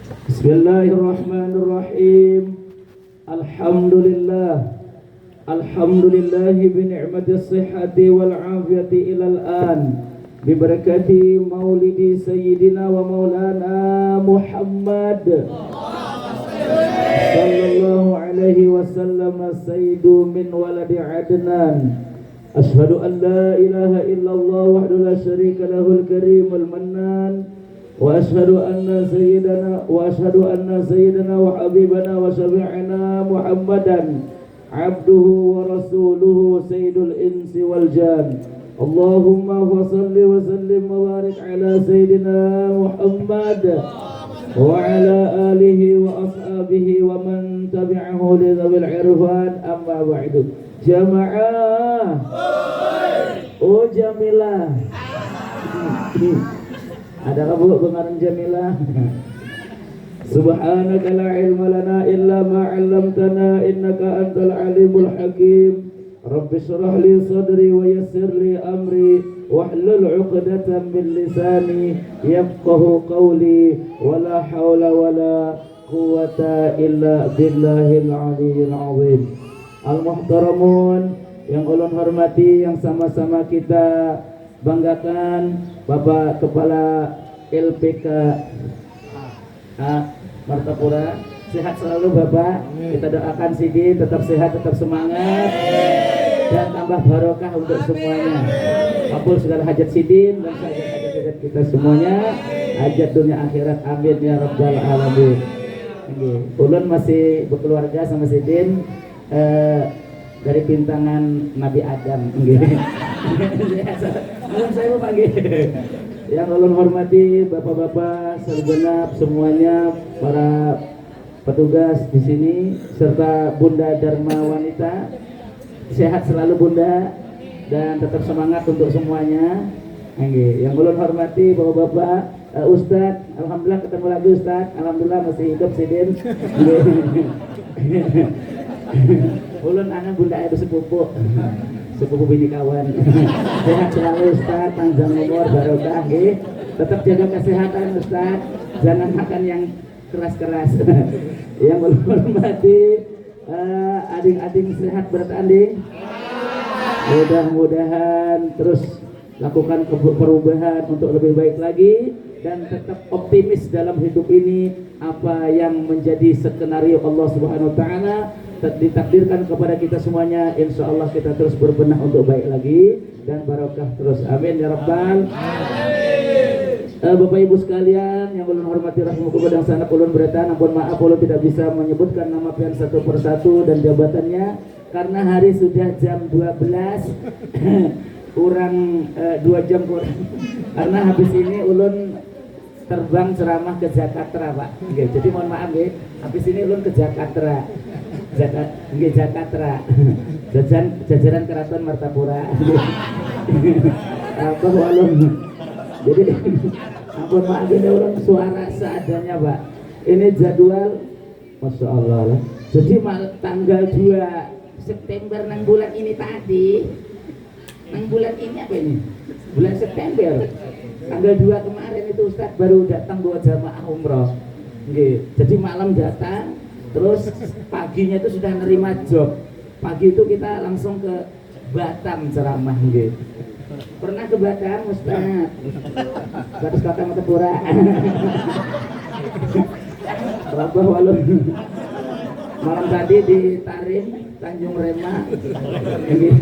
Bismillahirrahmanirrahim. Alhamdulillah. Alhamdulillahi bi ni'matis sihhati wal afiyati ilal an. Bi barakati maulidi sayyidina wa maulana Muhammad sallallahu alaihi wasallam sayyidu min waladi Adnan. Ashhadu an la ilaha illallah wahdahu la syarika lahul karimul mannan. Wa ashhadu anna sayyidana wa habibana wa syafi'ana Muhammadan abduhu wa rasuluhu sayyidul insi wal jan. Allahumma wa salli wa sallim wa barik ala sayyidina Muhammad wa ala alihi wa ashabihi wa man tabi'ahu li dhawil irfan, amma ba'du. Jamaah oh Jamilah ada Bu Bengaran Jamilah. Subhanaka la ilma lana illa ma 'allamtana innaka antal alimul hakim. Rabbi shrah li sadri wa yassir li amri wahlul 'uqdatam min lisani yafqahu qawli wa la hawla wa la quwwata illa billahil aliyyil azim. Al-muhtaramun yang ulun hormati, yang sama-sama kita banggakan, Bapak Kepala LPK Martapura, sehat selalu Bapak. Kita doakan Sigi tetap sehat, tetap semangat, dan tambah barokah untuk semuanya. Kabul segala hajat Sidin dan hajat kita semuanya, hajat dunia akhirat, amin ya rabbal alamin. Ulun masih berkeluarga sama Sidin dari pintangan Nabi Adam. Saya mau panggil. Yang ulun hormati Bapak-bapak segenap semuanya, para petugas di sini serta Bunda Dharma Wanita, sehat selalu Bunda dan tetap semangat untuk semuanya. Yang ulun hormati Bapak-bapak, Ustadz, alhamdulillah ketemu lagi Ustadz, alhamdulillah masih hidup Sidin. Ulun anak Bunda itu sepupu bini kawan. Sehat selalu Ustaz, panjang umur, barokah. Tetap jaga kesehatan Ustaz, jangan makan yang keras-keras. Yang menghormati ading-ading sehat bertanding. Mudah-mudahan terus lakukan perubahan untuk lebih baik lagi dan tetap optimis dalam hidup ini. Apa yang menjadi skenario Allah Subhanahu wa taala ditakdirkan kepada kita semuanya, insya Allah kita terus berbenah untuk baik lagi dan barokah terus, amin ya rabbal alamin. Bapak Ibu sekalian yang ulun hormati rahimakumullah dan sangat ulun beratan, ampun maaf ulun tidak bisa menyebutkan nama pian satu persatu dan jabatannya karena hari sudah jam 12 kurang 2 jam kurang, karena habis ini ulun terbang ceramah ke Jakarta Pak. Jadi mohon maaf ya, habis ini ulun ke Jakarta. Jakarta jajaran Keraton Martapura. Apa walum. Jadi ampun maaf ini ulun suara seadanya Pak. Ini jadwal Masya Allah lah. Jadi tanggal 2 September nang bulan ini tadi. Nang bulan ini apa ini? Bulan September. Tanggal 2 kemarin itu Ustadz baru datang bawa jamaah umroh. Jadi malam datang, terus paginya itu sudah nerima job. Pagi itu kita langsung ke Batam ceramah. Pernah ke Batam Ustadz? Batas Kota Martapura. Rabah walun. Malam tadi di Tarim, Tanjung Rema. Ini,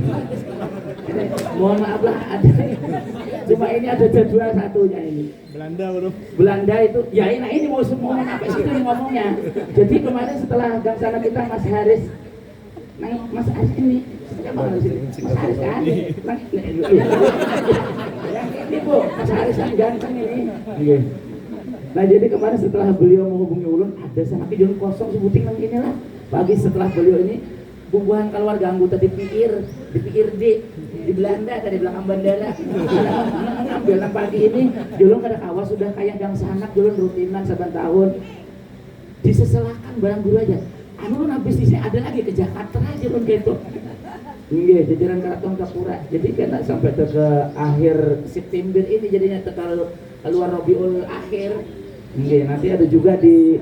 mohon maaf lah ada. Cuma ini ada jadwal satunya ini. Belanda bro. Belanda itu, ya ini mau ngomong apa sih itu ngomongnya. Jadi kemarin setelah gang sana kita Mas Haris, Mas Haris ini, Mas Haris kan? Ini Bu, Mas Haris yang ganteng ini. Nah jadi kemarin setelah beliau menghubungi ulun, ada sama kejadian kosong sebuting nang ini lah. Pagi setelah beliau ini, bubuhan keluarga anggota dipikir di Belanda tadi belakang bandara. Ngambil nang pagi ini, dulu kada kawas sudah kayak gang sanak dulu rutinan saban tahun. Diseselakan barang guru aja. Anu habis di sini ada lagi ke Jakarta aja lun gitu. Iya, jajaran Keraton Kapura. Jadi kena sampai ke akhir September ini jadinya tekal keluar Rabiul Akhir. Nggih, nanti ada juga di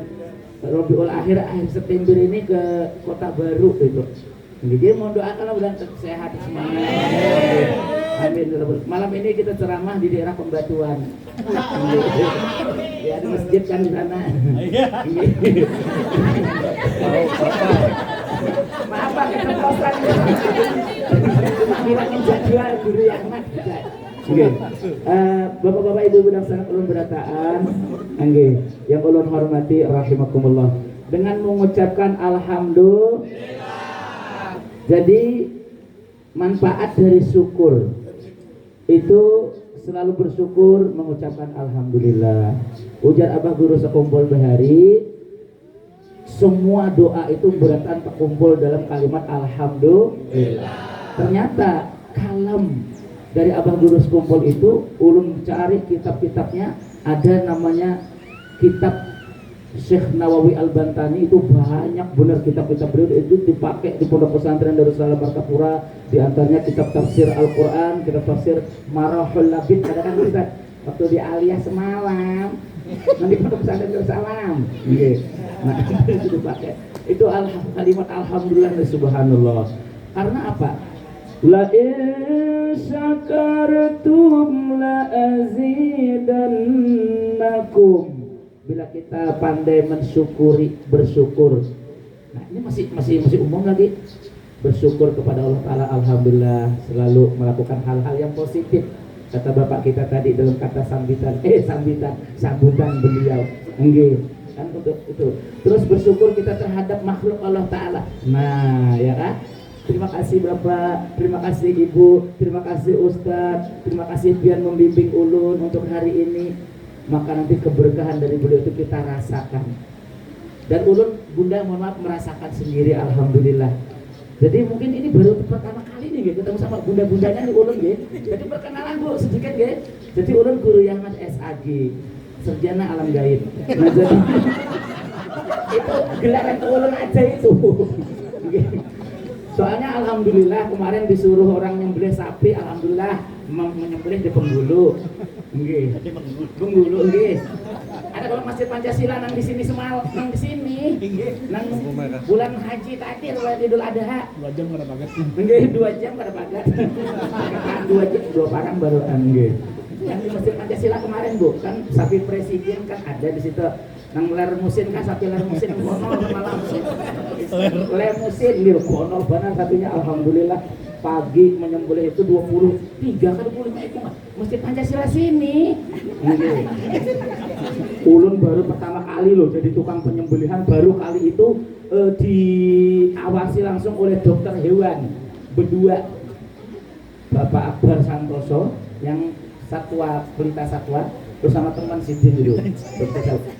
Rabiul Akhir September ini ke Kota Baru itu. Nggih, dia mau doakan mudah sehat semangat. Amin. Malam ini kita ceramah di daerah Pembatuan. Ya, ada masjid kan di sana. Maaf Pak, keceplosan. Cuma ngilangin jadwal guru yang mat. Nggih. Bapak-bapak Ibu dan sanak ulun berataan, nggih, yang ulun hormati rahimakumullah. Dengan mengucapkan alhamdulillah. Jadi manfaat dari syukur itu selalu bersyukur, mengucapkan alhamdulillah. Ujar Abah Guru sekumpul bahari, semua doa itu beratan terkumpul dalam kalimat alhamdulillah. Ternyata kalam dari Abah Guru sekumpul itu ulun cari kitab-kitabnya, ada namanya kitab Syekh Nawawi Al-Bantani, itu banyak benar kitab-kitab beliau itu dipakai di pondok pesantren Darussalam Martapura. Di antaranya kitab tafsir Al-Quran, kitab tafsir Marahul Labid. Kadang-kadang kita waktu di Aliyah semalam nanti pondok pesantren Darussalam. Nah itu dipakai. Itu kalimat alhamdulillah subhanallah. Karena apa? La in syakartum la azidannakum. Bila kita pandai mensyukuri, bersyukur. Nah ini masih umum lagi. Bersyukur kepada Allah Ta'ala, alhamdulillah, selalu melakukan hal-hal yang positif. Kata bapak kita tadi dalam kata sambutan beliau. Nggih, kan untuk itu. Terus bersyukur kita terhadap makhluk Allah Ta'ala. Nah, ya kan? Terima kasih Bapak, terima kasih Ibu, terima kasih Ustadz, terima kasih pian membimbing ulun untuk hari ini. Maka nanti keberkahan dari beliau itu kita rasakan. Dan ulun bunda mohon maaf merasakan sendiri, alhamdulillah. Jadi mungkin ini baru pertama kali nih ketemu sama bunda-bundanya nih ulun ya. Jadi perkenalan Bu sedikit ya. Jadi ulun guru Yahmat SAG, sarjana alam gaib. Nah, jadi itu gelaran ulun aja itu. Soalnya alhamdulillah kemarin disuruh orang nyembelih sapi, alhamdulillah menyembelih di Penggulu. Nggih. Penggulu nggih. Ada kalau Masjid Pancasila nang di sini semal, nang di sini. Nang bulan haji tadi Idul Adha. 2 jam kada pagat. Nggih, 2 jam kada pagat. 2 jam 2 parang baru nggih. Yang di Masjid Pancasila kemarin Bu, kan sapi presiden kan ada di situ. Nang ler musin kan sapi ler musin bonol malam. Ler musin di bonol benar satunya alhamdulillah. Pagi menyembelih itu 23 kan 25 ekor Masjid Pancasila sini. Ulun baru pertama kali loh jadi tukang penyembelihan, baru kali itu diawasi langsung oleh dokter hewan berdua, Bapak Akbar Santoso yang satwa pelita satwa bersama teman Sidin dulu.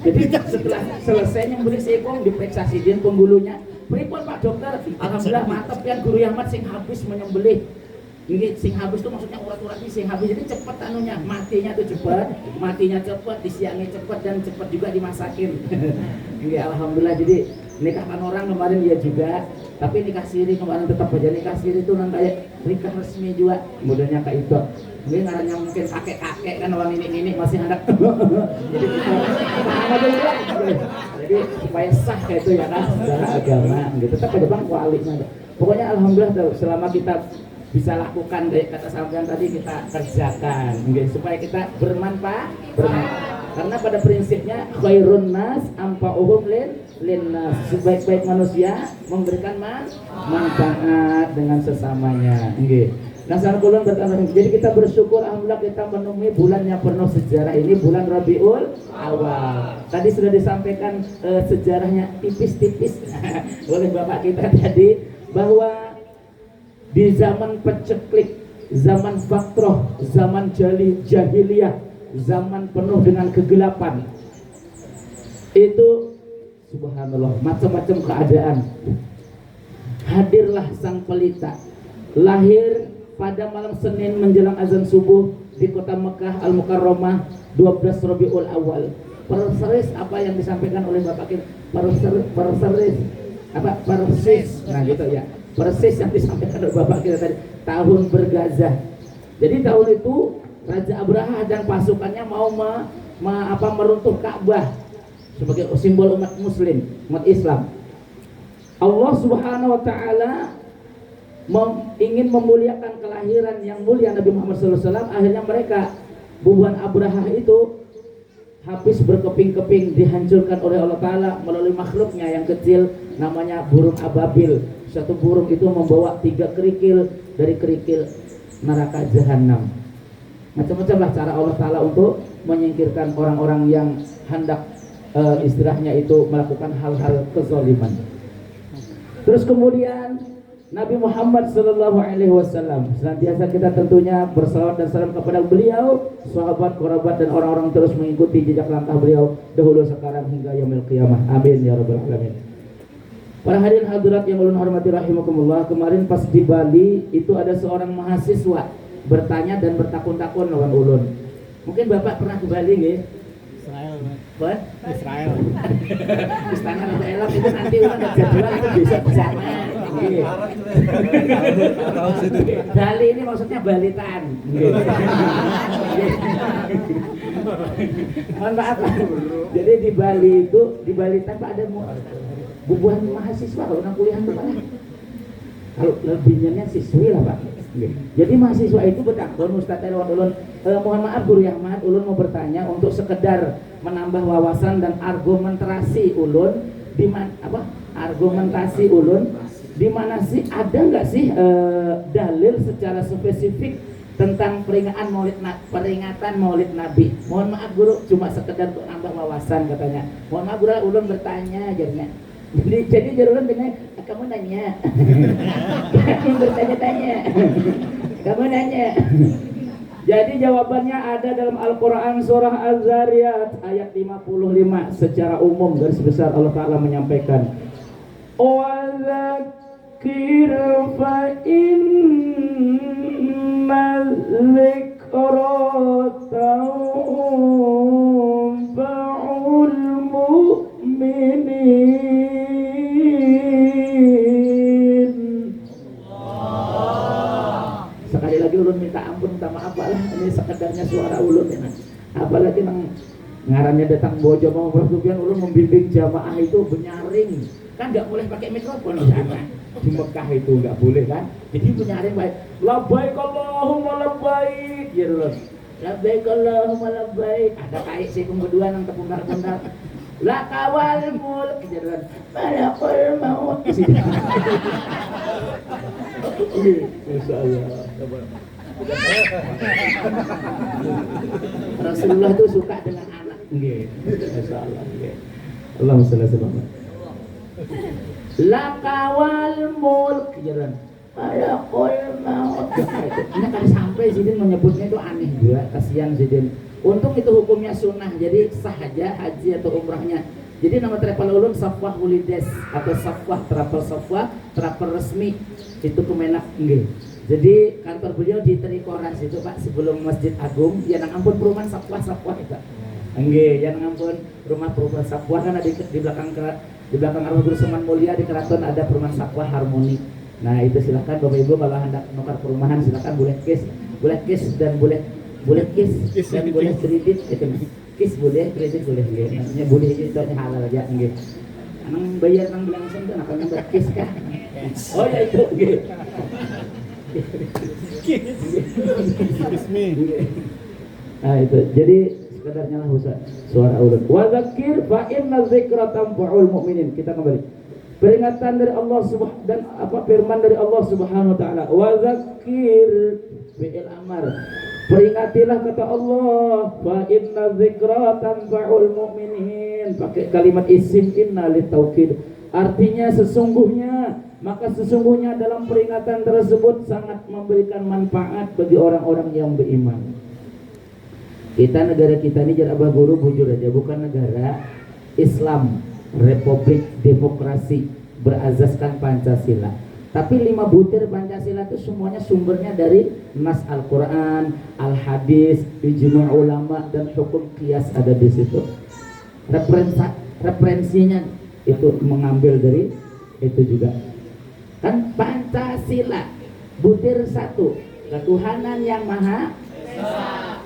Jadi setelah selesai nyembelih seekor diperiksa Sidin penggulunya. Pripun Pak Dokter? Alhamdulillah mantap kan guru Yahmat sing habis menyembelih. Ini sing habis itu maksudnya urat-urat ini sing habis, jadi cepat anunya, matinya cepat, disiangi cepat dan cepat juga dimasakin. Ya alhamdulillah, jadi nikahkan orang kemarin ya juga, tapi nikah siri kemarin tetap aja nikah siri itu nang kayak nikah resmi juga, modelnya kayak itu. Mungkin ngarannya mungkin kakek-kakek kan orang ini masih anak. Jadi paham aja juga. Jadi supaya sah kayak itu ya kan secara agama gitu. Tetap ada bang kualitasnya. Pokoknya alhamdulillah selama kita bisa lakukan kata sampean tadi kita kerjakan supaya kita bermanfaat. Karena pada prinsipnya khairun nas ampa'uhum linnas, sebaik-baik manusia memberikan manfaat dengan sesamanya. Nah, sahabat berkata, jadi kita bersyukur alhamdulillah kita menemui bulan yang penuh sejarah ini, bulan Rabiul Awal. Tadi sudah disampaikan sejarahnya tipis-tipis oleh bapak kita tadi, bahwa di zaman peceklik, zaman faktroh, zaman jahiliyah, zaman penuh dengan kegelapan, itu subhanallah macam-macam keadaan. Hadirlah sang pelita, lahir pada malam Senin menjelang azan subuh di kota Mekah Al-Mukarramah 12 Rabiul Awal. Persis apa yang disampaikan oleh Bapak kita, persis, nah gitu ya, persis yang disampaikan oleh Bapak kita tadi, tahun bergazah. Jadi tahun itu Raja Abraha dan pasukannya mau meruntuh Ka'bah sebagai simbol umat muslim, umat Islam. Allah Subhanahu wa taala ingin memuliakan kelahiran yang mulia Nabi Muhammad SAW. Akhirnya mereka, bubuhan Abraha itu habis berkeping-keping dihancurkan oleh Allah Ta'ala melalui makhluknya yang kecil namanya burung ababil. Satu burung itu membawa 3 kerikil dari kerikil neraka jahanam. Macam-macam lah cara Allah Ta'ala untuk menyingkirkan orang-orang yang hendak istilahnya itu melakukan hal-hal kezaliman. Terus kemudian Nabi Muhammad SAW, senantiasa kita tentunya bersalawat dan salam kepada beliau, sahabat, kerabat dan orang-orang terus mengikuti jejak langkah beliau dahulu, sekarang hingga yaumil qiyamah. Amin ya rabbal alamin. Para hadirin hadirat yang ulun hormati rahimakumullah, kemarin pas di Bali itu ada seorang mahasiswa bertanya dan bertakun-takun lawan ulun. Mungkin Bapak pernah ke Bali nggih? Israel. Istana Ratu Elok itu nanti ulang jadwal itu bisa bersama. Bali ini maksudnya Balitan. Mohon maaf. Jadi di Bali itu di Balitan Pak ada bubuhan mahasiswa kalau orang kuliah itu Pak. Kalau lebihnya siswi lah Pak. Jadi mahasiswa itu bertakun, Ustaz Erwan ulun, mohon maaf Guru Ahmad, ulun mau bertanya untuk sekedar menambah wawasan dan argumentasi ulun di mana argumentasi ulun di mana sih, ada nggak sih dalil secara spesifik tentang peringatan Maulid Nabi. Mohon maaf Guru, cuma sekedar untuk nambah wawasan katanya. Mohon maaf Guru, ulun bertanya jadinya. Jadi ulun bilang, kamu nanya. Kamu bertanya-tanya. Kamu nanya. Jadi jawabannya ada dalam Al-Quran surah Az-Zariyat ayat 55. Secara umum garis besar Allah Ta'ala menyampaikan, wa dzakir fa inna dzikra tanfa'ul mu'minin. Sekali lagi ulun minta ampun, minta maaf lah, ini sekedarnya suara ulun ya. Apalagi nang ngarannya datang bojo mau bertujuan ulun membimbing jamaah itu benyaring. Kan nggak boleh pakai mikrofon di sana. Di Mekah itu nggak boleh kan. Jadi benyaring baik. Labbaik Allahumma labbaik. Ya ulun. Labbaik Allahumma labbaik. Ada kait sikung kedua nang tepundar-pundar. La kawal mulk jalan malakul maut. Masyaallah. Rasulullah itu suka dengan anak. Nggih. Masyaallah nggih. Allahumma shalli ala Muhammad. La kawal mulk jalan malakul maut. Ini kan sampai Sidin menyebutnya itu aneh juga, kasihan Sidin. Untung itu hukumnya sunnah, jadi sah aja haji atau umrahnya. Jadi nama travel ulun Safwah Wulides atau Safwah travel resmi itu Kemenak nggih. Jadi kantor beliau di Trikoras itu Pak, sebelum Masjid Agung. Ya nang ampun perumahan Safwah itu. Nggih, ya nang ampun rumah perumahan Safwah kan ada di belakang Arwah Guru Seman Mulia di Keraton ada perumahan Safwah Harmoni. Nah, itu silakan Bapak Ibu kalau hendak nukar perumahan silakan boleh cash dan boleh kis dan boleh kredit itu kis boleh, kredit boleh nggih. Maksudnya boleh itu halal aja nggih. Anang bayar nang langsung kan akan nambah kis kah? Oh ya itu nggih. Nah itu. Jadi sekedarnya lah suara ulun. Wa dzakir fa inna dzikra tanfa'ul mu'minin. Kita kembali. Peringatan dari Allah dan firman dari Allah Subhanahu wa taala. Wa dzakir fi'il amar. Peringatilah kata Allah, fa inna dzikra tanfa'ul mu'minin. Pakai kalimat isim inna litaukid. Artinya sesungguhnya dalam peringatan tersebut sangat memberikan manfaat bagi orang-orang yang beriman. Negara kita ini jar Abah Guru bujur aja, bukan negara Islam, Republik Demokrasi berazaskan Pancasila. Tapi 5 butir Pancasila itu semuanya sumbernya dari nas Al-Quran, Al-Hadis, ijma' ulama dan hukum qiyas ada di situ. Referensinya itu mengambil dari itu juga. Kan Pancasila butir 1, ketuhanan yang maha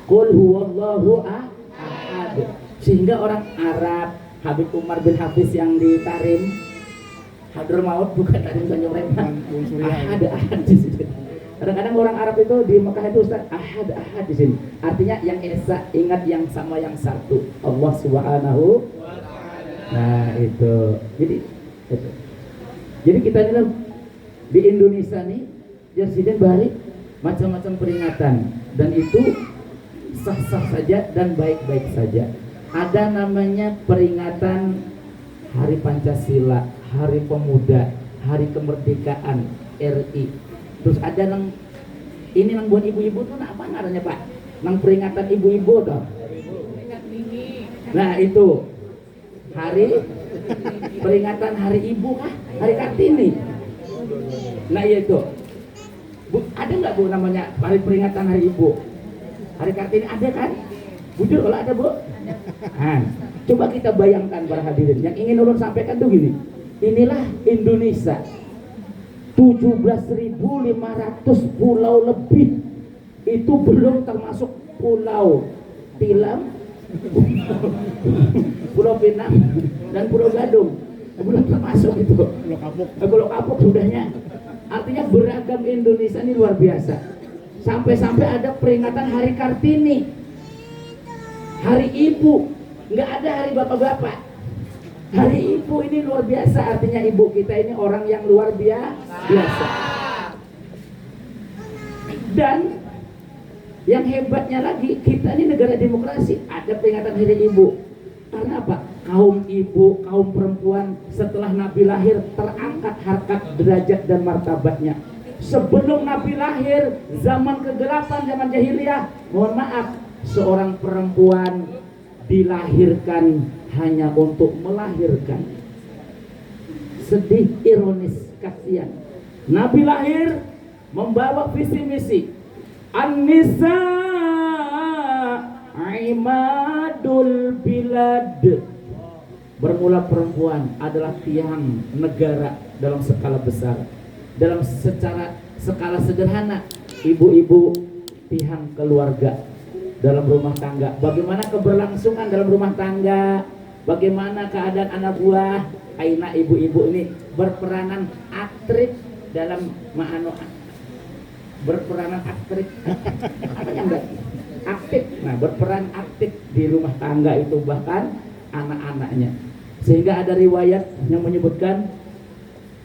Qul huwallahu ahad. Sehingga orang Arab, Habib Umar bin Hafiz yang di Tarim, Hadramaut bukan Tarim Tanjung Rembang, ahad di sini. Kadang-kadang orang Arab itu di Mekah itu Ustaz, ahad di sini. Artinya yang esa, ingat yang sama yang satu, Allah Subhanahu. Nah itu. Jadi kita ini di Indonesia nih, Presiden Bari macam-macam peringatan dan itu sah-sah saja dan baik-baik saja. Ada namanya peringatan Hari Pancasila, Hari Pemuda, Hari Kemerdekaan RI. Terus ada ini buat ibu-ibu tuh apa namanya Pak? Peringatan ibu-ibu toh. Nah itu hari peringatan Hari Ibu kah? Hari Kartini. Nah iya itu. Bu, ada nggak Bu namanya hari peringatan Hari Ibu? Hari Kartini ada kan? Bujur kalau ada Bu. Nah, coba kita bayangkan para hadirin. Yang ingin ulun sampaikan tuh gini. Inilah Indonesia. 17.500 pulau lebih. Itu belum termasuk Pulau Tilam, Pulau Pinang dan Pulau Gadung. Belum termasuk itu. Pulau Kapuk sudahnya. Artinya beragam Indonesia ini luar biasa. Sampai-sampai ada peringatan Hari Kartini, Hari Ibu, nggak ada hari bapak-bapak. Hari Ibu ini luar biasa, artinya ibu kita ini orang yang luar biasa. Dan yang hebatnya lagi, kita ini negara demokrasi, ada peringatan Hari Ibu. Karena apa? Kaum ibu, kaum perempuan setelah Nabi lahir terangkat harkat, derajat dan martabatnya. Sebelum Nabi lahir, zaman kegelapan, zaman jahiliyah, mohon maaf, seorang perempuan dilahirkan hanya untuk melahirkan. Sedih, ironis, kasihan. Nabi lahir membawa visi misi. An-nisa imadul bilad. Bermula perempuan adalah tiang negara dalam skala besar. Dalam skala sederhana, ibu-ibu tiang keluarga dalam rumah tangga. Bagaimana keberlangsungan dalam rumah tangga? Bagaimana keadaan anak buah? Aina ibu-ibu ini berperanan aktif dalam berperanan aktif. Apa yang enggak? Aktif. Nah, berperan aktif di rumah tangga itu bahkan anak-anaknya. Sehingga ada riwayat yang menyebutkan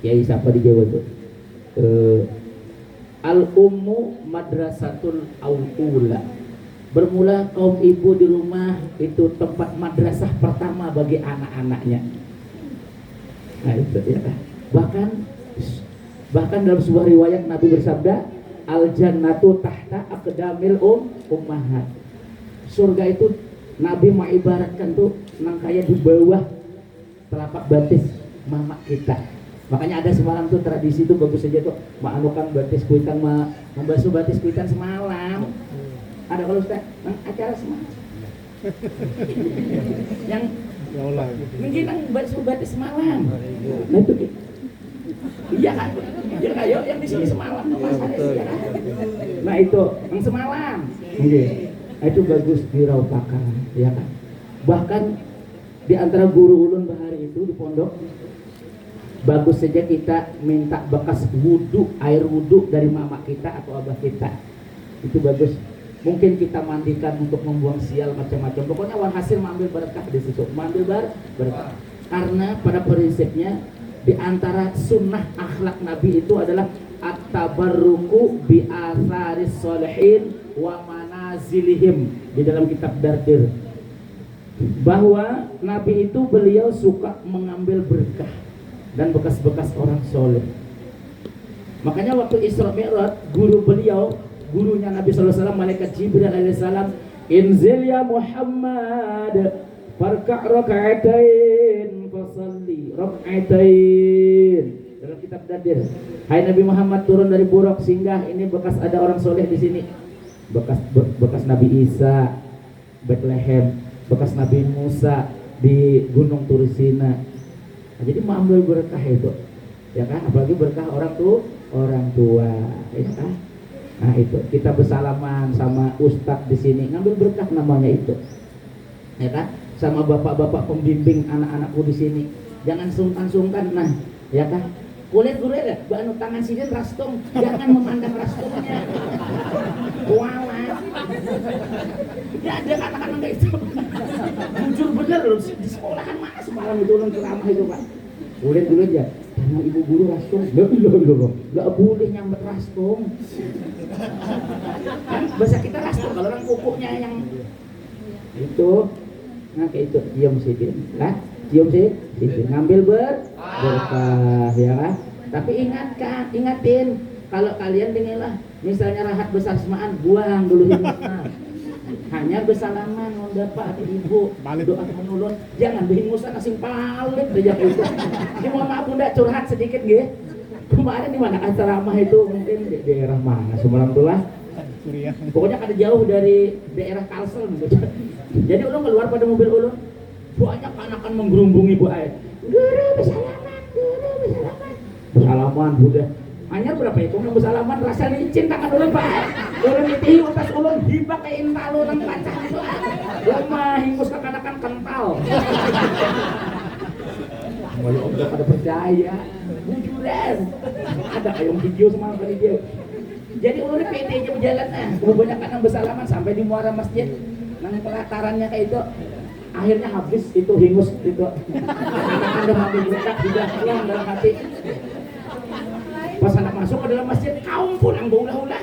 siapa di Jawa itu? Al-ummu madrasatul aula. Bermula kaum ibu di rumah itu tempat madrasah pertama bagi anak-anaknya. Nah itu ya. Bahkan dalam sebuah riwayat Nabi bersabda, al jannatu tahta aqdamil ummahat. Surga itu Nabi mengibaratkan tuh kayak di bawah telapak batis mama kita. Makanya ada semalam tuh tradisi tuh bagus saja tuh maanukan batis kuitan membasuh batis kuitan semalam. Ada kalau Ustaz, acara semalam. Yang mungkin basuh batis semalam. Nah itu iya kan? Ya kayak yang di sini semalam tuh Mas Aris ya kan? Nah itu yang semalam. Nah, itu bagus dirautakan ya kan? Bahkan di antara guru ulun bahari itu di pondok bagus saja kita minta bekas wudhu, air wudhu dari mama kita atau abah kita. Itu bagus. Mungkin kita mandikan untuk membuang sial macam-macam. Pokoknya walhasil mengambil berkah di situ, mengambil berkah. Karena pada prinsipnya di antara sunnah akhlak Nabi itu adalah at-tabarruku bi atharis sholihin wa manazilihim di dalam kitab Dardir. Bahwa Nabi itu beliau suka mengambil berkah dan bekas-bekas orang soleh. Makanya waktu Isra Mi'raj gurunya Nabi SAW, malaikat Jibril alaihissalam, inzil ya Muhammad farka' raka'atain fasalli raka'atain. Dalam kitab Dardir, hai Nabi Muhammad turun dari buruk singgah, ini bekas ada orang soleh di sini. Bekas Nabi Isa Bethlehem, bekas Nabi Musa di Gunung Tursina. Nah, jadi mau ambil berkah itu, ya kan? Apalagi berkah orang tua, ya kan? Nah itu kita bersalaman sama ustadz di sini ngambil berkah namanya itu, ya kan? sama bapak-bapak pembimbing anak-anakku di sini. Jangan sungkan-sungkan, nah, ya kan? Kulit ya, banu tangan sidin rastong, jangan memandang rastongnya. Walah. Ya ada kata-kata kayak itu. Jujur bener loh, di sekolahan mana semalam itu orang ceramah itu Pak. Kulit ya, jangan ibu guru rastong. Loh, nggak boleh nyambet rastong. Kan bahasa kita rastong, kalau orang kukunya yang itu, nah kayak itu diam sidin, lah. Cium sih, ngambil berkah ya kan. Tapi ingatin kalau kalian dengarlah, misalnya rahat besar semaan, buang dulu hinusna. Hanya bersalaman mau bapak atau ibu, doa menulun, jangan behingusan asing palit aja itu. Ini mohon maaf bunda curhat sedikit gitu. Kemarin di mana acara ramah itu mungkin di daerah mana semalam tuh lah. Pokoknya kada jauh dari daerah Kalsel gitu. Jadi ulun keluar pada mobil ulun. Banyak anak-anak menggerumbungi Bu Ai. Guru bersalaman. Bersalaman udah. Hanya berapa itu yang bersalaman rasa licin tangan ulun Pak. Ulun ditihi utas ulun dipakein talo nang kaca itu. Lemah hingus kekanakan kental. Walau udah pada percaya. Bujuran. Ada kayak video semalam kali dia. Jadi ulun PT aja berjalan kebanyakan yang bersalaman sampai di muara masjid. Nang pelatarannya kayak itu. Akhirnya habis itu hingus itu ada mati berkah sudah hilang dalam hati. Pas anak masuk ke dalam masjid kaum pulang berulah-ulah.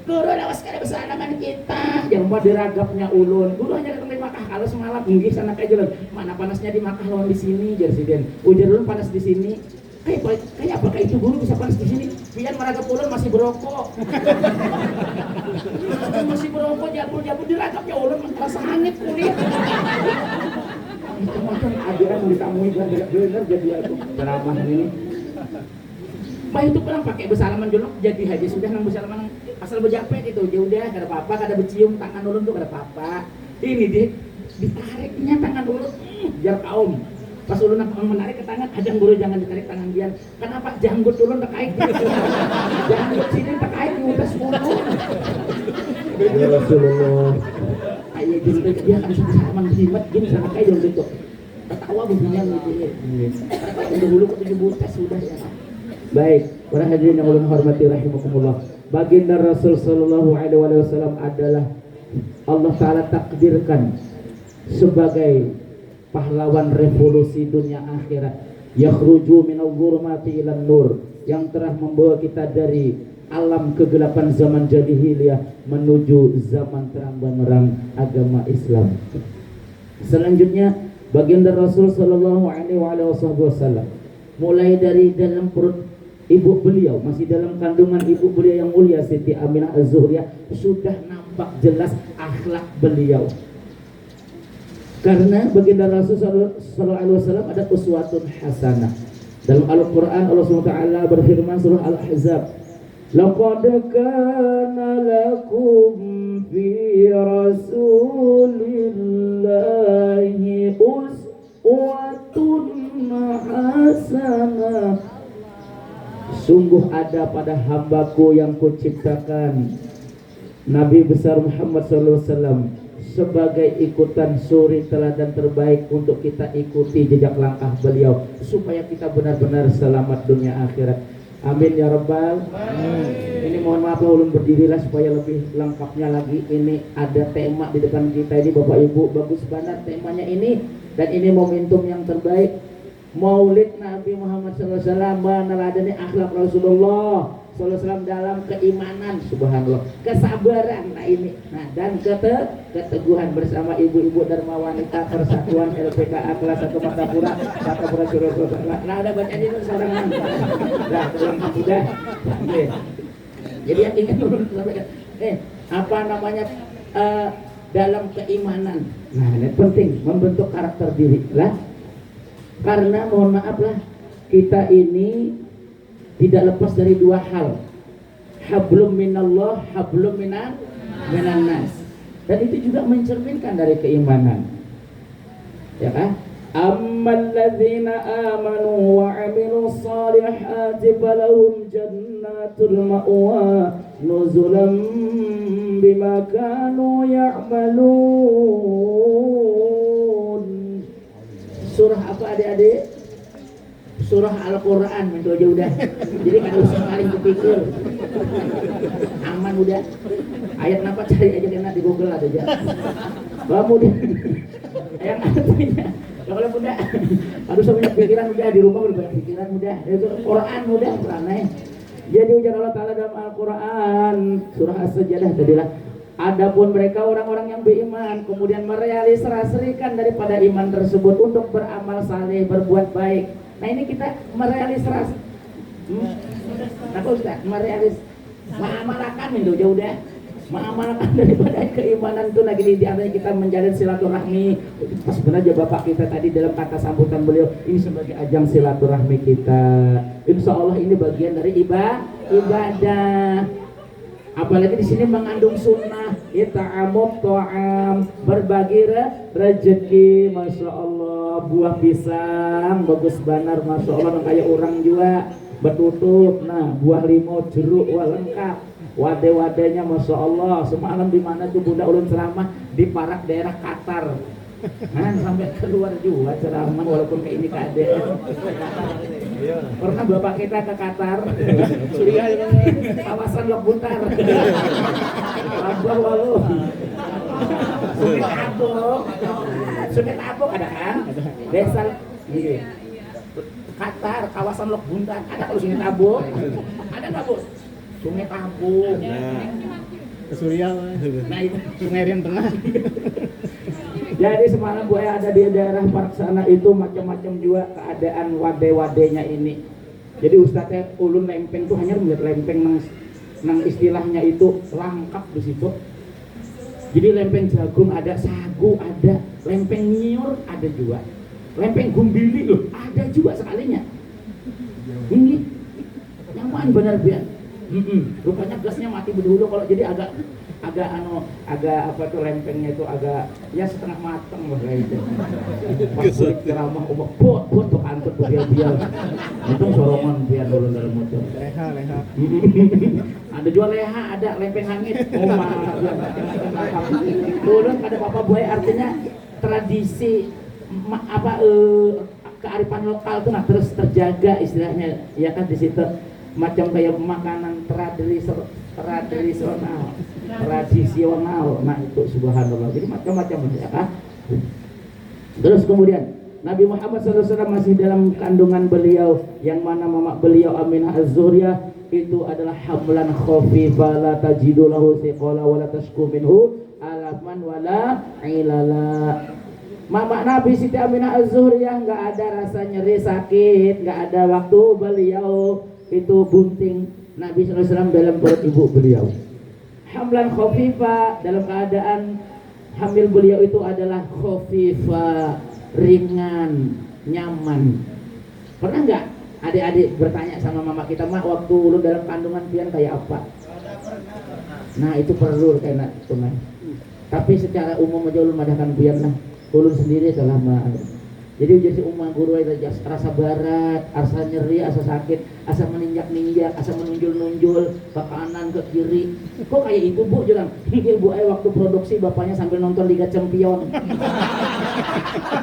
Guru lawas sekali bersalaman kita yang buat diragapnya ulun. Guru hanya datang di Makkah kalau semalam nggih sana kayak jalan. Mana panasnya di Makkah lawan di sini Jersiden. Ujar ulun panas di sini. Kayak apakah itu guru bisa panas di sini? Pian meragap ulun masih berokok. Masih berokok jabul diragapnya ulun merasa hangit kulit. Itu macam ajaran yang ditamui benar jadi aku ceramah ini. Pak itu pernah pakai bersalaman dulu jadi haji sudah nang bersalaman asal bejapet itu dia udah kada apa-apa kada bercium tangan ulun tuh kada apa-apa. Ini ditariknya tangan ulun biar kaum. Pas ulun menarik ke tangan, ada guru jangan ditarik tangan dia. Kenapa? Janggut ulun terkait. Janggut sini terkait di utas ulun. Ya Rasulullah. Kayak gitu dia kan sama jimat gini sama kayak gitu. Ketawa begini gitu ya. Udah dulu ke 7 butas sudah ya. Baik, para hadirin yang ulun hormati rahimakumullah. Baginda Rasul sallallahu alaihi wasallam adalah Allah taala takdirkan sebagai pahlawan revolusi dunia akhirat, yakhruju minal ghurmati ilan nur, yang telah membawa kita dari alam kegelapan zaman jahiliyah menuju zaman terang benderang agama Islam. Selanjutnya baginda Rasul sallallahu alaihi wasallam mulai dari dalam perut ibu beliau, masih dalam kandungan ibu beliau yang mulia Siti Aminah Az-Zuhriyah, sudah nampak jelas akhlak beliau. Karena baginda Rasul sallallahu alaihi wasallam ada uswatun hasanah. Dalam Al-Qur'an Allah SWT berfirman surah Al-Ahzab, "Laqad kana lakum fi Rasulillahi uswatun hasanah." Sungguh ada pada hambaku yang kuciptakan Nabi besar Muhammad sallallahu alaihi wasallam sebagai ikutan suri teladan terbaik untuk kita ikuti jejak langkah beliau supaya kita benar-benar selamat dunia akhirat. Amin ya rabbal alamin. Ini mohon maaf ulun berdirilah supaya lebih lengkapnya lagi. Ini ada tema di depan kita ini Bapak Ibu, bagus banget temanya ini, dan ini momentum yang terbaik. Maulid Nabi Muhammad SAW meneladani akhlak Rasulullah SAW dalam keimanan, subhanallah, kesabaran, nah ini, nah dan keteguhan bersama ibu-ibu Dharma Wanita Persatuan LPKA kelas 1 Martapura Surabaya. Nah ada baca ini seorang nah dalam sudah. Jadi yang ingin turun apa namanya dalam keimanan. Nah ini penting membentuk karakter diri lah. Karena mohon maaf lah, kita ini tidak lepas dari dua hal, hablum minallah, hablum minan nas, dan itu juga mencerminkan dari keimanan, ya kan? Ammal ladzina amanu wa amilus salihati falahum jannatul ma'wa nuzulan bima kanu ya'malun. surah apa adik-adik? Surah Al-Quran itu aja udah. Jadi kan usah paling kepikir. Aman udah. Ayat apa cari aja kena di Google ada aja. Kemudian yang artinya kalau muda harus punya pikiran udah di rumah udah banyak pikiran udah. Itu Quran udah aneh. Jadi ujar Allah Ta'ala dalam Al-Quran surah As-Sajdah tadilah. Adapun mereka orang-orang yang beriman kemudian merealisasikan daripada iman tersebut untuk beramal saleh, berbuat baik. Nah ini kita merealisasi, apa Ustaz? Mengamalkan itu jauh dah. Mengamalkan daripada keimanan itu lagi di antaranya kita menjalin silaturahmi. Sebenarnya Bapak kita tadi dalam kata sambutan beliau ini sebagai ajang silaturahmi kita. Insya Allah ini bagian dari ibadah. Apalagi di sini mengandung sunnah, ita'amut ta'am, berbagi rezeki, masya Allah, buah pisang, bagus banar, masya Allah, kayak orang juga, betutup, nah buah limau, jeruk, wah lengkap, wade-wadenya, masya Allah, semalam di mana tuh Bunda Ulun ceramah di Parak daerah Qatar, kan sampai keluar juga ceramah walaupun kayak ini KDN. Pernah bapak kita ke Qatar, Suriah kawasan Lok Buntar, Labuan Walu, Sungai Tabuk ada kan? Desa ini Qatar kawasan Lok Buntar ada kalau Sungai Tabuk, ada nggak bu? Sungai Tabuk. Ke Suriah, nah itu Sungai Rian Tengah. Jadi semalam gue ada di daerah Parak sana itu macam-macam juga keadaan wade-wadenya ini. Jadi Ustadznya ulun lempeng tuh hanya melihat lempeng nang istilahnya itu lengkap di situ. Jadi lempeng jagung ada, sagu ada, lempeng nyiur ada juga, lempeng gumbili loh ada juga sekalinya. Ini nyaman benar biar. Rupanya gasnya mati berdulu kalau jadi agak apa tuh lempengnya itu agak ya setengah matang lah itu. Pas ceramah bot tuh kantor biar untung sorongan biar dulu dalam motor. Leha. Ada jual leha, ada lempeng hangit. Dulu ada Bapak Buai artinya tradisi kearifan lokal tuh nah terus terjaga istilahnya ya kan di situ macam kayak makanan tradisional. Nah itu subhanallah. Jadi macam-macam ya kan. Terus kemudian Nabi Muhammad SAW masih dalam kandungan beliau yang mana mama beliau Aminah Az-Zuhriyah itu adalah hamlan khafifa la tajidu lahu thiqala wa la tashku minhu alaman wala ilala. Mama Nabi Siti Aminah Az-Zuhriyah enggak ada rasa nyeri sakit, enggak ada waktu beliau itu bunting Nabi SAW dalam perut ibu beliau. Hamlan khafifa dalam keadaan hamil beliau itu adalah khafifa, ringan, nyaman. Pernah nggak adik-adik bertanya sama mama kita, mak waktu lu dalam kandungan pian kayak apa? Nah itu perlu kayak itu kan. Tapi secara umum aja ulun madahkan pian lah. Ulun sendiri telah jadi ujar si umma guru itu rasa barat, asa nyeri, asa sakit, asa meninjak-ninjak, asa menunjul-nunjul ke kanan ke kiri. Kok kayak itu bu jalan? Ibu waktu produksi bapaknya sambil nonton Liga Champion.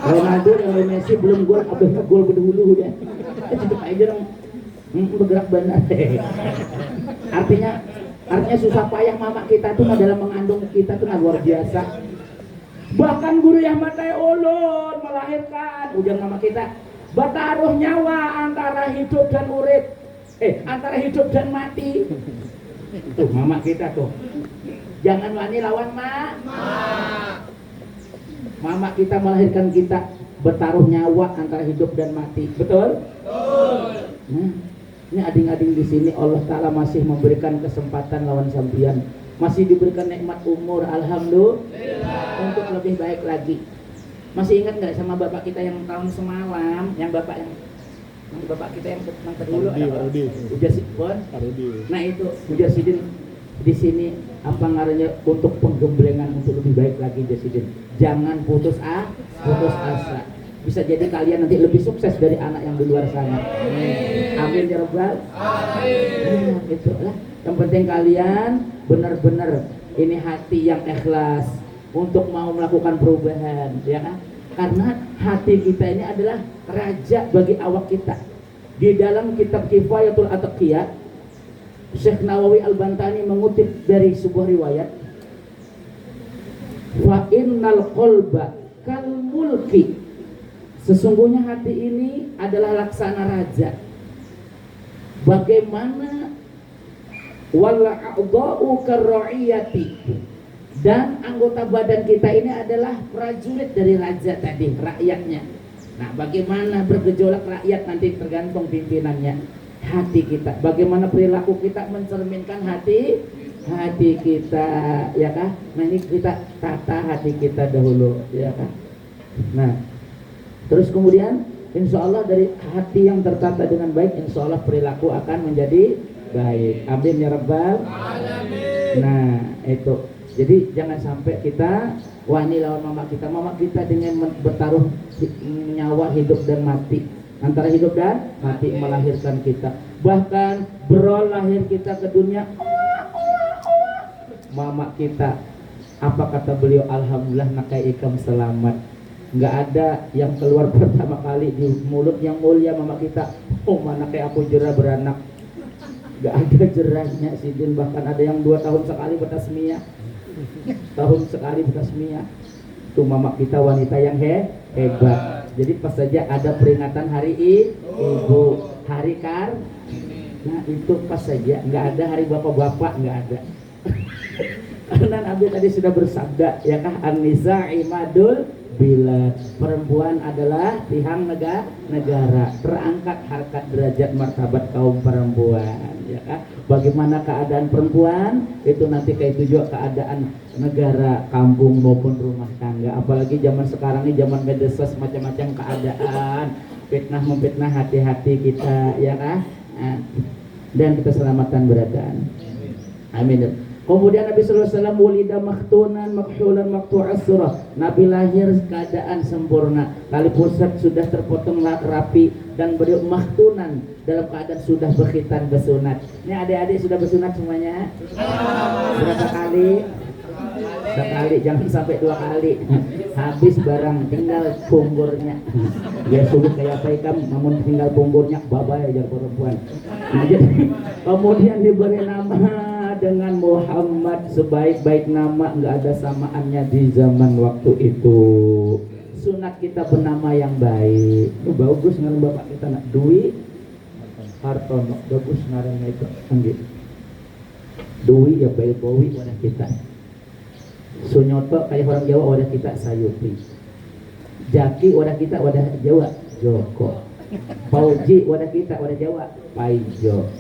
Ronaldo dan Messi belum gol, abis gol berdahulu udah. Cukup aja dong bergerak benar. Artinya susah payah mama kita tuh dalam mengandung kita tuh luar biasa. Bahkan guru yang matai ulun melahirkan ujar nama kita bataruh nyawa antara hidup dan urip antara hidup dan mati. Tuh mama kita tuh jangan wani lawan mama kita melahirkan kita bertaruh nyawa antara hidup dan mati. Betul? Nah, ini ading-ading di sini Allah Ta'ala masih memberikan kesempatan lawan sambian, masih diberikan nikmat umur, alhamdulillah, untuk lebih baik lagi. Masih ingat nggak sama bapak kita yang tahun semalam, yang bapak kita yang terdulu, Ujar Sidin. Nah itu Ujar Sidin di sini apa ngarannya untuk penggemblengan untuk lebih baik lagi Ujar Sidin. Jangan putus asa. Bisa jadi kalian nanti lebih sukses dari anak yang di luar sana. Amin ya rabbal alamin. Itulah yang penting kalian benar-benar ini hati yang ikhlas untuk mau melakukan perubahan, ya kan? Karena hati kita ini adalah raja bagi awak kita. Di dalam kitab Kifayatul Ataqiyah, Syekh Nawawi Al-Bantani mengutip dari sebuah riwayat, fa innal qalba kal mulki, sesungguhnya hati ini adalah laksana raja. Bagaimana wal a'dha'u karra'iyati, dan anggota badan kita ini adalah prajurit dari raja tadi, rakyatnya. Nah, bagaimana bergejolak rakyat nanti tergantung pimpinannya. Hati kita, bagaimana perilaku kita mencerminkan hati kita, ya kah? Nah, ini kita tata hati kita dahulu, ya kah? Nah, terus kemudian insya Allah dari hati yang tertata dengan baik, insya Allah perilaku akan menjadi baik. Amin ya rabbal alamin. Nah, itu. Jadi jangan sampai kita wani lawan mama kita dengan bertaruh nyawa hidup dan mati, antara hidup dan mati melahirkan kita. Bahkan berol lahir kita ke dunia, mama kita, apa kata beliau? Alhamdulillah nakai ikam selamat. Nggak ada yang keluar pertama kali di mulut yang mulia mama kita, oh mana kayak aku jerah beranak. Nggak ada jerahnya sidin. Bahkan ada yang 2 tahun sekali bertasmiyah, tahun sekali bertasmiyah. Tuh mama kita wanita yang hebat. Jadi pas saja ada peringatan hari ibu, hari nah itu pas saja, nggak ada hari bapak-bapak, nggak ada. Karena Nabi tadi sudah bersabda, ya kah, an-nisa imadul bila, perempuan adalah tiang negara, terangkat harkat derajat martabat kaum perempuan, ya kan? Bagaimana keadaan perempuan itu nanti kayak itu juga keadaan negara, kampung maupun rumah tangga. Apalagi zaman sekarang ini zaman medsos, macam-macam keadaan, fitnah memfitnah hati-hati kita, ya kan? Dan keselamatan beradaan. Amin. Kemudian Nabi sallallahu alaihi wasallam wulida makhtunan makhulan maqtu'as surah. Nabi lahir keadaan sempurna, tali pusat sudah terpotong rapi, dan beliau makhtunan dalam keadaan sudah berkhitan bersunat. Ini adik-adik sudah bersunat semuanya? Berapa kali? Sekali, jangan sampai 2 kali. Habis barang, tinggal punggurnya. Ya sudah kayak apa ikam, namun tinggal punggurnya, babay aja perempuan. Nah, jadi kemudian diberi nama dengan Muhammad, sebaik-baik nama, nggak ada samaannya di zaman waktu itu. Sunat kita bernama yang baik. Bagus ngaran bapak kita nak Dwi Hartono, bagus ngarannya itu. Anggit. Dwi ya baik bawi wadah kita. Sunyoto kayak orang Jawa wadah kita Sayuti. Jaki wadah kita wadah Jawa Joko. Pauji wadah kita wadah Jawa Paijo.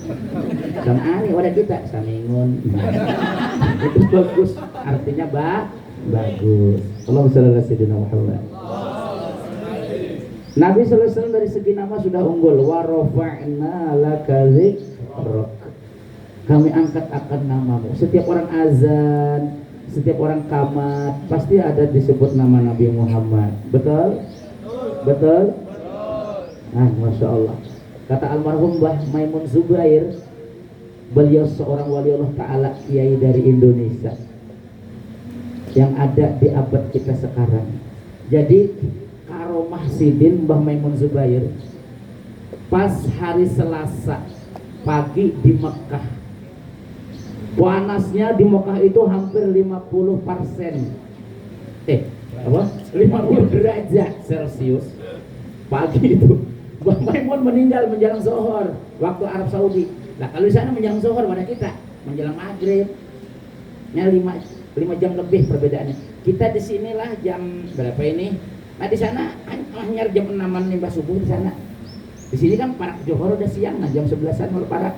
Dan Ani wadah kita Samingun. Itu bagus, artinya bagus. Allahumma shalli ala sayyidina Muhammad. Nabi sallallahu alaihi wasallam dari segi nama sudah unggul. Wa rafa'na laka dzikrak. Kami angkat akan namamu. Setiap orang azan, setiap orang qamat pasti ada disebut nama Nabi Muhammad. Betul? Betul? Ah, Masya Allah. Kata almarhum Mbah Maimun Zubair, beliau seorang wali Allah Ta'ala, kiai dari Indonesia yang ada di abad kita sekarang. Jadi karomah sidin Mbah Maimun Zubair pas hari Selasa pagi di Mekah. Panasnya di Mekah itu hampir 50%. 50 derajat Celcius pagi itu. Mbah Maimun meninggal menjelang zuhur waktu Arab Saudi. Nah kalau di sana menjelang zuhur pada kita menjelang maghrib, nya 5 jam lebih perbedaannya. Kita di sinilah jam berapa ini? Nah di sana hanya jam 6-an limbah subuh di sana. Di sini kan parak zuhur udah siang, nah jam 11-an mulai parak.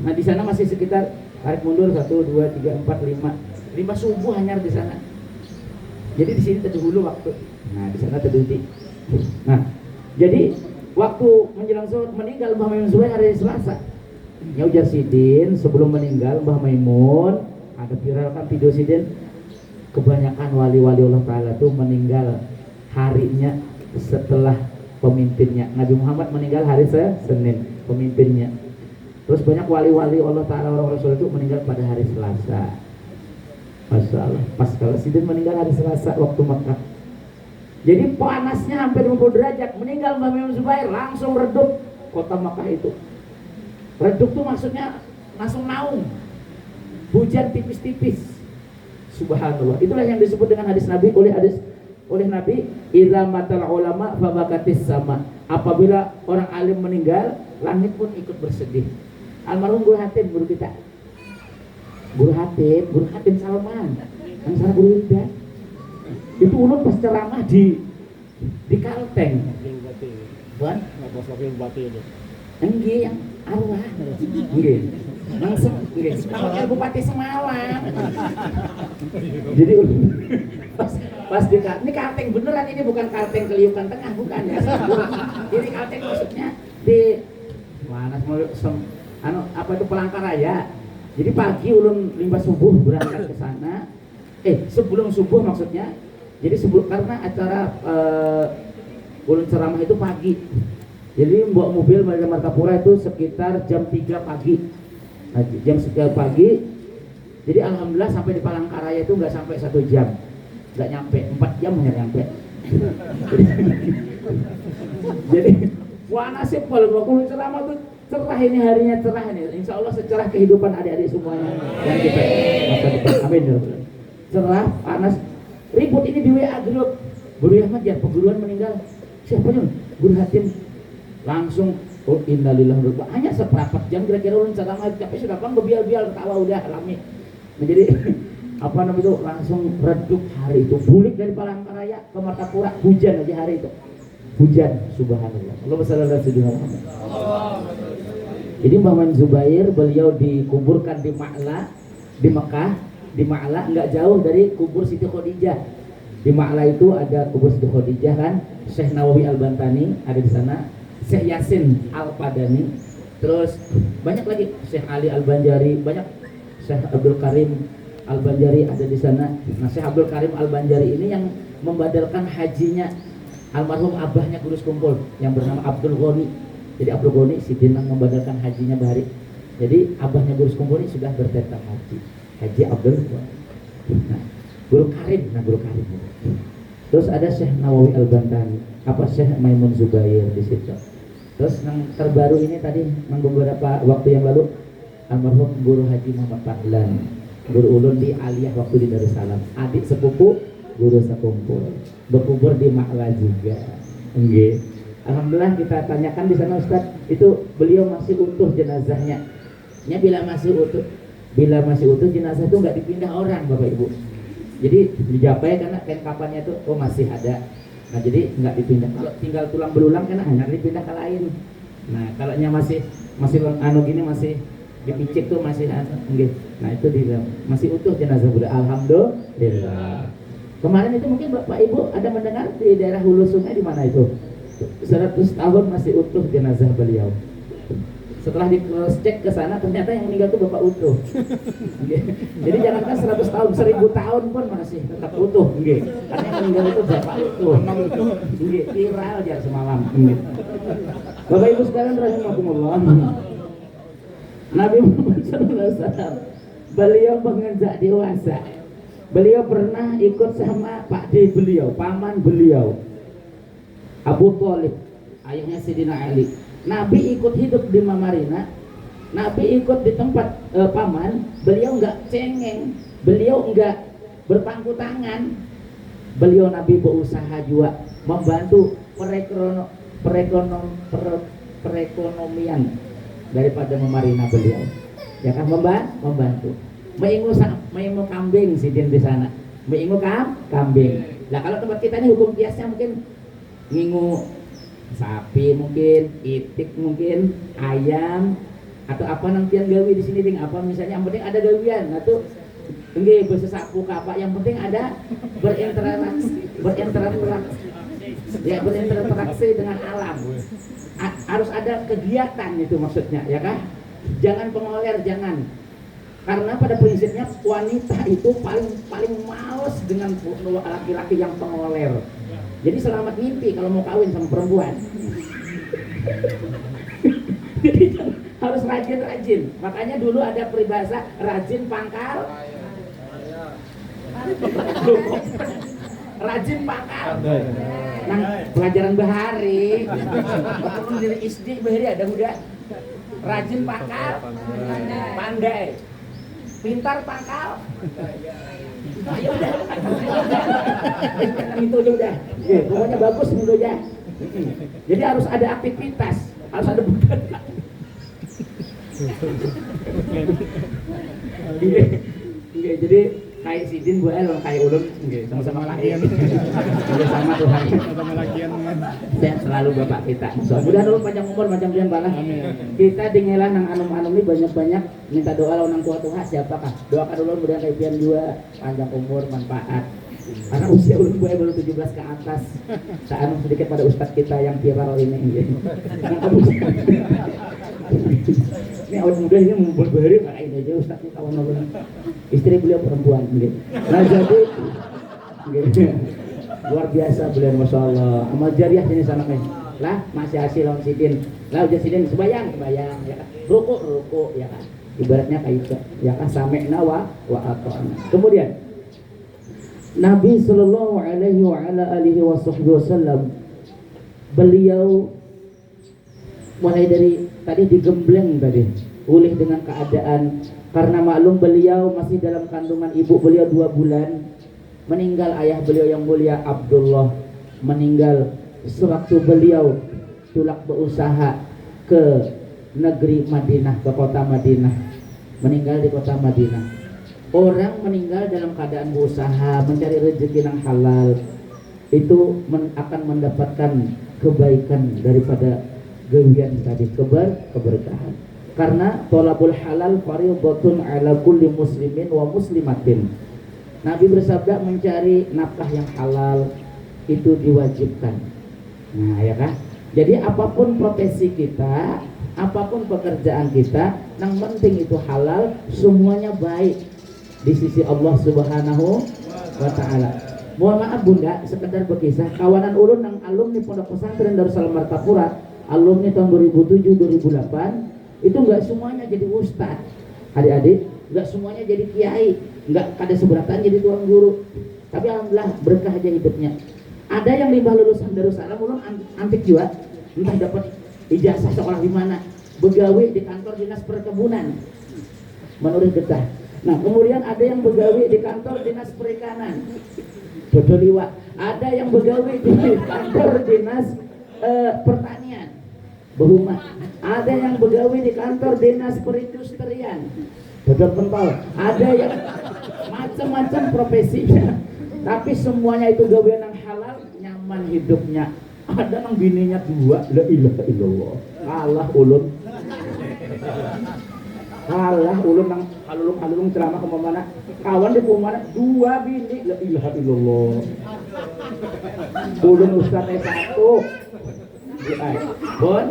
Nah di sana masih sekitar tarik mundur 1, 2, 3, 4, 5 subuh hanya di sana. Jadi di sini terdahulu waktu. Nah di sana terdahulu. Nah jadi waktu menjelang zuhur meninggal Mbah Maimun Zubair hari Selasa. Ya ujar sidin sebelum meninggal Mbah Maimun, ada viralkan video sidin, kebanyakan wali-wali Allah Ta'ala itu meninggal harinya setelah pemimpinnya. Nabi Muhammad meninggal hari Senin, pemimpinnya. Terus banyak wali-wali Allah Ta'ala, orang Rasul itu meninggal pada hari Selasa. Masya Allah. Pas kalau sidin meninggal hari Selasa waktu Makkah. Jadi panasnya hampir 50 derajat. Meninggal Mbah Imam Zubair, langsung redup kota Makkah itu. Redup tuh maksudnya langsung naung. Hujan tipis-tipis. Subhanallah. Itulah yang disebut dengan hadis Nabi oleh Nabi, idza matal ulama fa bakatis sama. Apabila orang alim meninggal, langit pun ikut bersedih. Almarhum Guru Hatim, guru kita. Guru Hatim Salman. Yang salah guru Ida. Itu ulun pas ceramah di Kalteng. Bukan? Ngapos wakil bupati itu. Enggak, yang arwah. Enggak. Langsung enggak. Wakil Bupati Semawan. Jadi pas di ini Kalteng beneran, ini bukan Kalteng Keliukan Tengah, bukan ya. Ini Kalteng maksudnya di mana apa itu Palangkaraya. Jadi pagi ulun limbah subuh berangkat ke sana. Sebelum subuh maksudnya. Jadi karena acara ulun ceramah itu pagi. Jadi bawa mobil dari Martapura itu sekitar jam 3 pagi. Nah, jam 3 pagi. Jadi alhamdulillah sampai di Palangkaraya itu nggak sampai 1 jam. Nggak nyampe, 4 jam hanya nyampe. Jadi nasib kalau ulun ceramah tuh cerah, ini harinya cerah ini. Insya Allah secerah kehidupan adik-adik semuanya yang kita masa depan. Amin. Cerah, panas, ribut ini di WA grup. Guru Ahmad ya, peguruan meninggal. Siapa nih? Guru Hatim. Langsung innalillahi wa inna hanya seperempat jam kira-kira ulun ceramah, tapi sudah kan bebial-bial ketawa udah alami. Nah, jadi apa namanya itu langsung redup hari itu. Bulik dari Palangkaraya ke Martapura, hujan aja hari itu. Hujan, subhanallah. Allahumma shalli ala sayyidina Muhammad. Jadi Mbah Imam Zubair beliau dikuburkan di Ma'la di Mekah. Di Ma'la nggak jauh dari kubur Siti Khadijah. Di Ma'la itu ada kubur Siti Khadijah kan, Syekh Nawawi Al-Bantani ada di sana, Syekh Yasin Al-Padani, terus banyak lagi Syekh Ali Al-Banjari, banyak Syekh Abdul Karim Al-Banjari ada di sana. Nah, Syekh Abdul Karim Al-Banjari ini yang membadalkan hajinya almarhum abahnya Guru Sekumpul yang bernama Abdul Ghani. Jadi Abdul Ghani si Dinang membadalkan hajinya Bahari. Jadi abahnya Guru Sekumpul ini sudah bertentang Haji Abdul Ghani. Nah, Guru Karim. Terus ada Syekh Nawawi Al-Bantani, Syekh Maimun Zubair di situ. Terus yang terbaru ini tadi beberapa waktu yang lalu almarhum Guru Haji Muhammad Fadlan, guru ulun di Aliyah waktu di Darussalam, adik sepupu Guru Sekumpul, berkubur di Ma'la juga. Nggih. Alhamdulillah kita tanyakan di sana Ustaz, itu beliau masih utuh jenazahnya. Bila masih utuh jenazah itu nggak dipindah orang Bapak Ibu. Jadi dijapai karena kain kapannya itu masih ada. Nah jadi nggak dipindah. Kalau tinggal tulang belulang kan hanya dipindah ke lain. Nah kalau masih gini masih dipicik tuh masih enggak. Nah itu masih utuh jenazah beliau. Alhamdulillah. Kemarin itu mungkin Bapak Ibu ada mendengar di daerah Hulu Sungai di mana itu 100 tahun masih utuh jenazah beliau. Setelah di cross check ke sana ternyata yang meninggal itu Bapak utuh. Jadi jangankan 100 tahun, 1000 tahun pun masih tetap utuh. Karena yang meninggal itu Bapak utuh. Viral aja semalam. Bapak Ibu sekalian rahimakumullah. Nabi Muhammad SAW beliau menginjak dewasa. Beliau pernah ikut sama pakde beliau, paman beliau, Abu Thalib, ayahnya Sayyidina Ali. Nabi ikut hidup di Mamarina, Nabi ikut di tempat paman, beliau nggak cengeng, beliau nggak berpangku tangan, beliau Nabi berusaha juga membantu perekonomian daripada Mamarina beliau, ya kan membantu. Mengingu kambing sidin di sana, mengingu kambing. Nah kalau tempat kita ini hukum kiasnya mungkin ngingu sapi, mungkin itik, mungkin ayam, atau apa nantian gawi di sini ding apa misalnya, yang penting ada gawian. Nah tuh enggak bersesapu apa, yang penting ada berinteraksi dengan alam. Harus ada kegiatan itu maksudnya, ya kan? Jangan pengoler, jangan. Karena pada prinsipnya wanita itu paling males dengan laki-laki yang pengoler. Jadi selamat mimpi kalau mau kawin sama perempuan. Jadi harus rajin-rajin. Makanya dulu ada peribahasa rajin pangkal. rajin pangkal. Nang pelajaran bahari, waktu dari SD bahari ada udah rajin pangkal, pandai, pintar pangkal. Nah, ya udah, itu aja udah. Pokoknya bagus itu aja. Jadi harus ada aktivitas, harus ada budaya. Iya, jadi kayak Sidin Bu El, kayak Ulun, sama-sama lahir. Sama Tuhan. Sama lagian kan. Sehat selalu Bapak kita. Mudah-mudahan dulu panjang umur, panjang bulan balah. Kita dingelah nang anum-anum ini banyak-banyak minta doa lawan nang tua-tua siapakah? Doakan dulu mudah kayak pian juga panjang umur, manfaat. Karena usia Ulun Bu El baru 17 ke atas. Saya sedikit pada ustadz kita yang viral ini. Ini awal muda ini membuat bahari kayak ini aja ustadz ini kawan ngobrol. Istri beliau perempuan gitu. Nah jadi gitu. Luar biasa beliau masya Allah. Amal jariah ini sama kayak lah masih hasil lawan Sidin. Lah udah Sidin sebayang ya kan. Ruku ya kan. Ibaratnya kayak itu ya kan sami'na wa ata'na. Kemudian Nabi sallallahu alaihi wa ala alihi wasallam beliau mulai dari tadi digembleng tadi pulih dengan keadaan karena maklum beliau masih dalam kandungan ibu beliau 2 bulan meninggal ayah beliau yang mulia Abdullah meninggal sewaktu beliau tulak berusaha ke negeri Madinah ke kota Madinah meninggal di kota Madinah. Orang meninggal dalam keadaan berusaha mencari rezeki yang halal itu akan mendapatkan kebaikan daripada gawian tadi keberkahan. Karena thalabul halal fardhatun ala kulli muslimin wa muslimatin. Nabi bersabda mencari nafkah yang halal itu diwajibkan. Nah, ya kan? Jadi apapun profesi kita, apapun pekerjaan kita, yang penting itu halal, semuanya baik di sisi Allah Subhanahu wa taala. Mohon maaf Bunda, sekedar berkisah, kawanan ulun yang alumni Pondok Pesantren Darussalam Martapura, alumni tahun 2007-2008, itu enggak semuanya jadi ustadz. Adik-adik, enggak semuanya jadi kiai, enggak kada seberatan jadi tuan guru. Tapi alhamdulillah berkah aja hidupnya. Ada yang limbah lulusan Darussalam ulun antik juga, entah dapat ijazah sekolah di mana, begawe di kantor dinas perkebunan. Menurut getah. Nah, kemudian ada yang begawe di kantor dinas perikanan. Dodoliwa. Ada yang begawe di kantor dinas pertanian. Behuma. Ada yang begawe di kantor dinas perindustrian. Dodol pentol. Ada yang macam-macam profesinya. Tapi semuanya itu gawean yang halal, nyaman hidupnya. Ada yang bininya 2, la ilaha illallah. Allah ulun. Kalah ulun nang alulung ceramah ke mana kawan di mana 2 bini la ilaha illallah. Ulun ustaznya 1 bon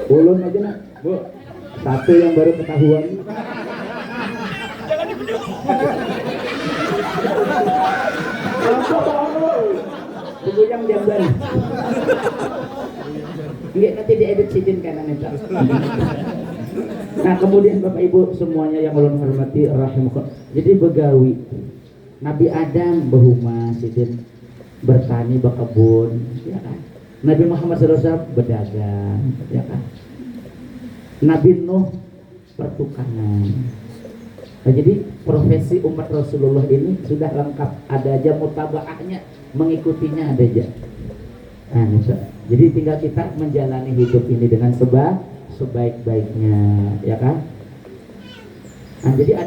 ulun aja nak bu 1 yang baru ketahuan. Jangan dibejuk. Buku yang jamban. Enggak nanti diedit Sidin kanan itu. Nah kemudian Bapak Ibu semuanya yang ulun hormati rahimakumullah. Jadi begawi Nabi Adam behuma Sidin bertani berkebun ya kan. Nabi Muhammad SAW berdagang ya kan. Nabi Nuh pertukangan. Nah, jadi profesi umat Rasulullah ini sudah lengkap, ada aja mutabaahnya, mengikutinya ada aja. Nah, jadi tinggal kita menjalani hidup ini dengan sebaik-baiknya, ya kan? Nah, jadi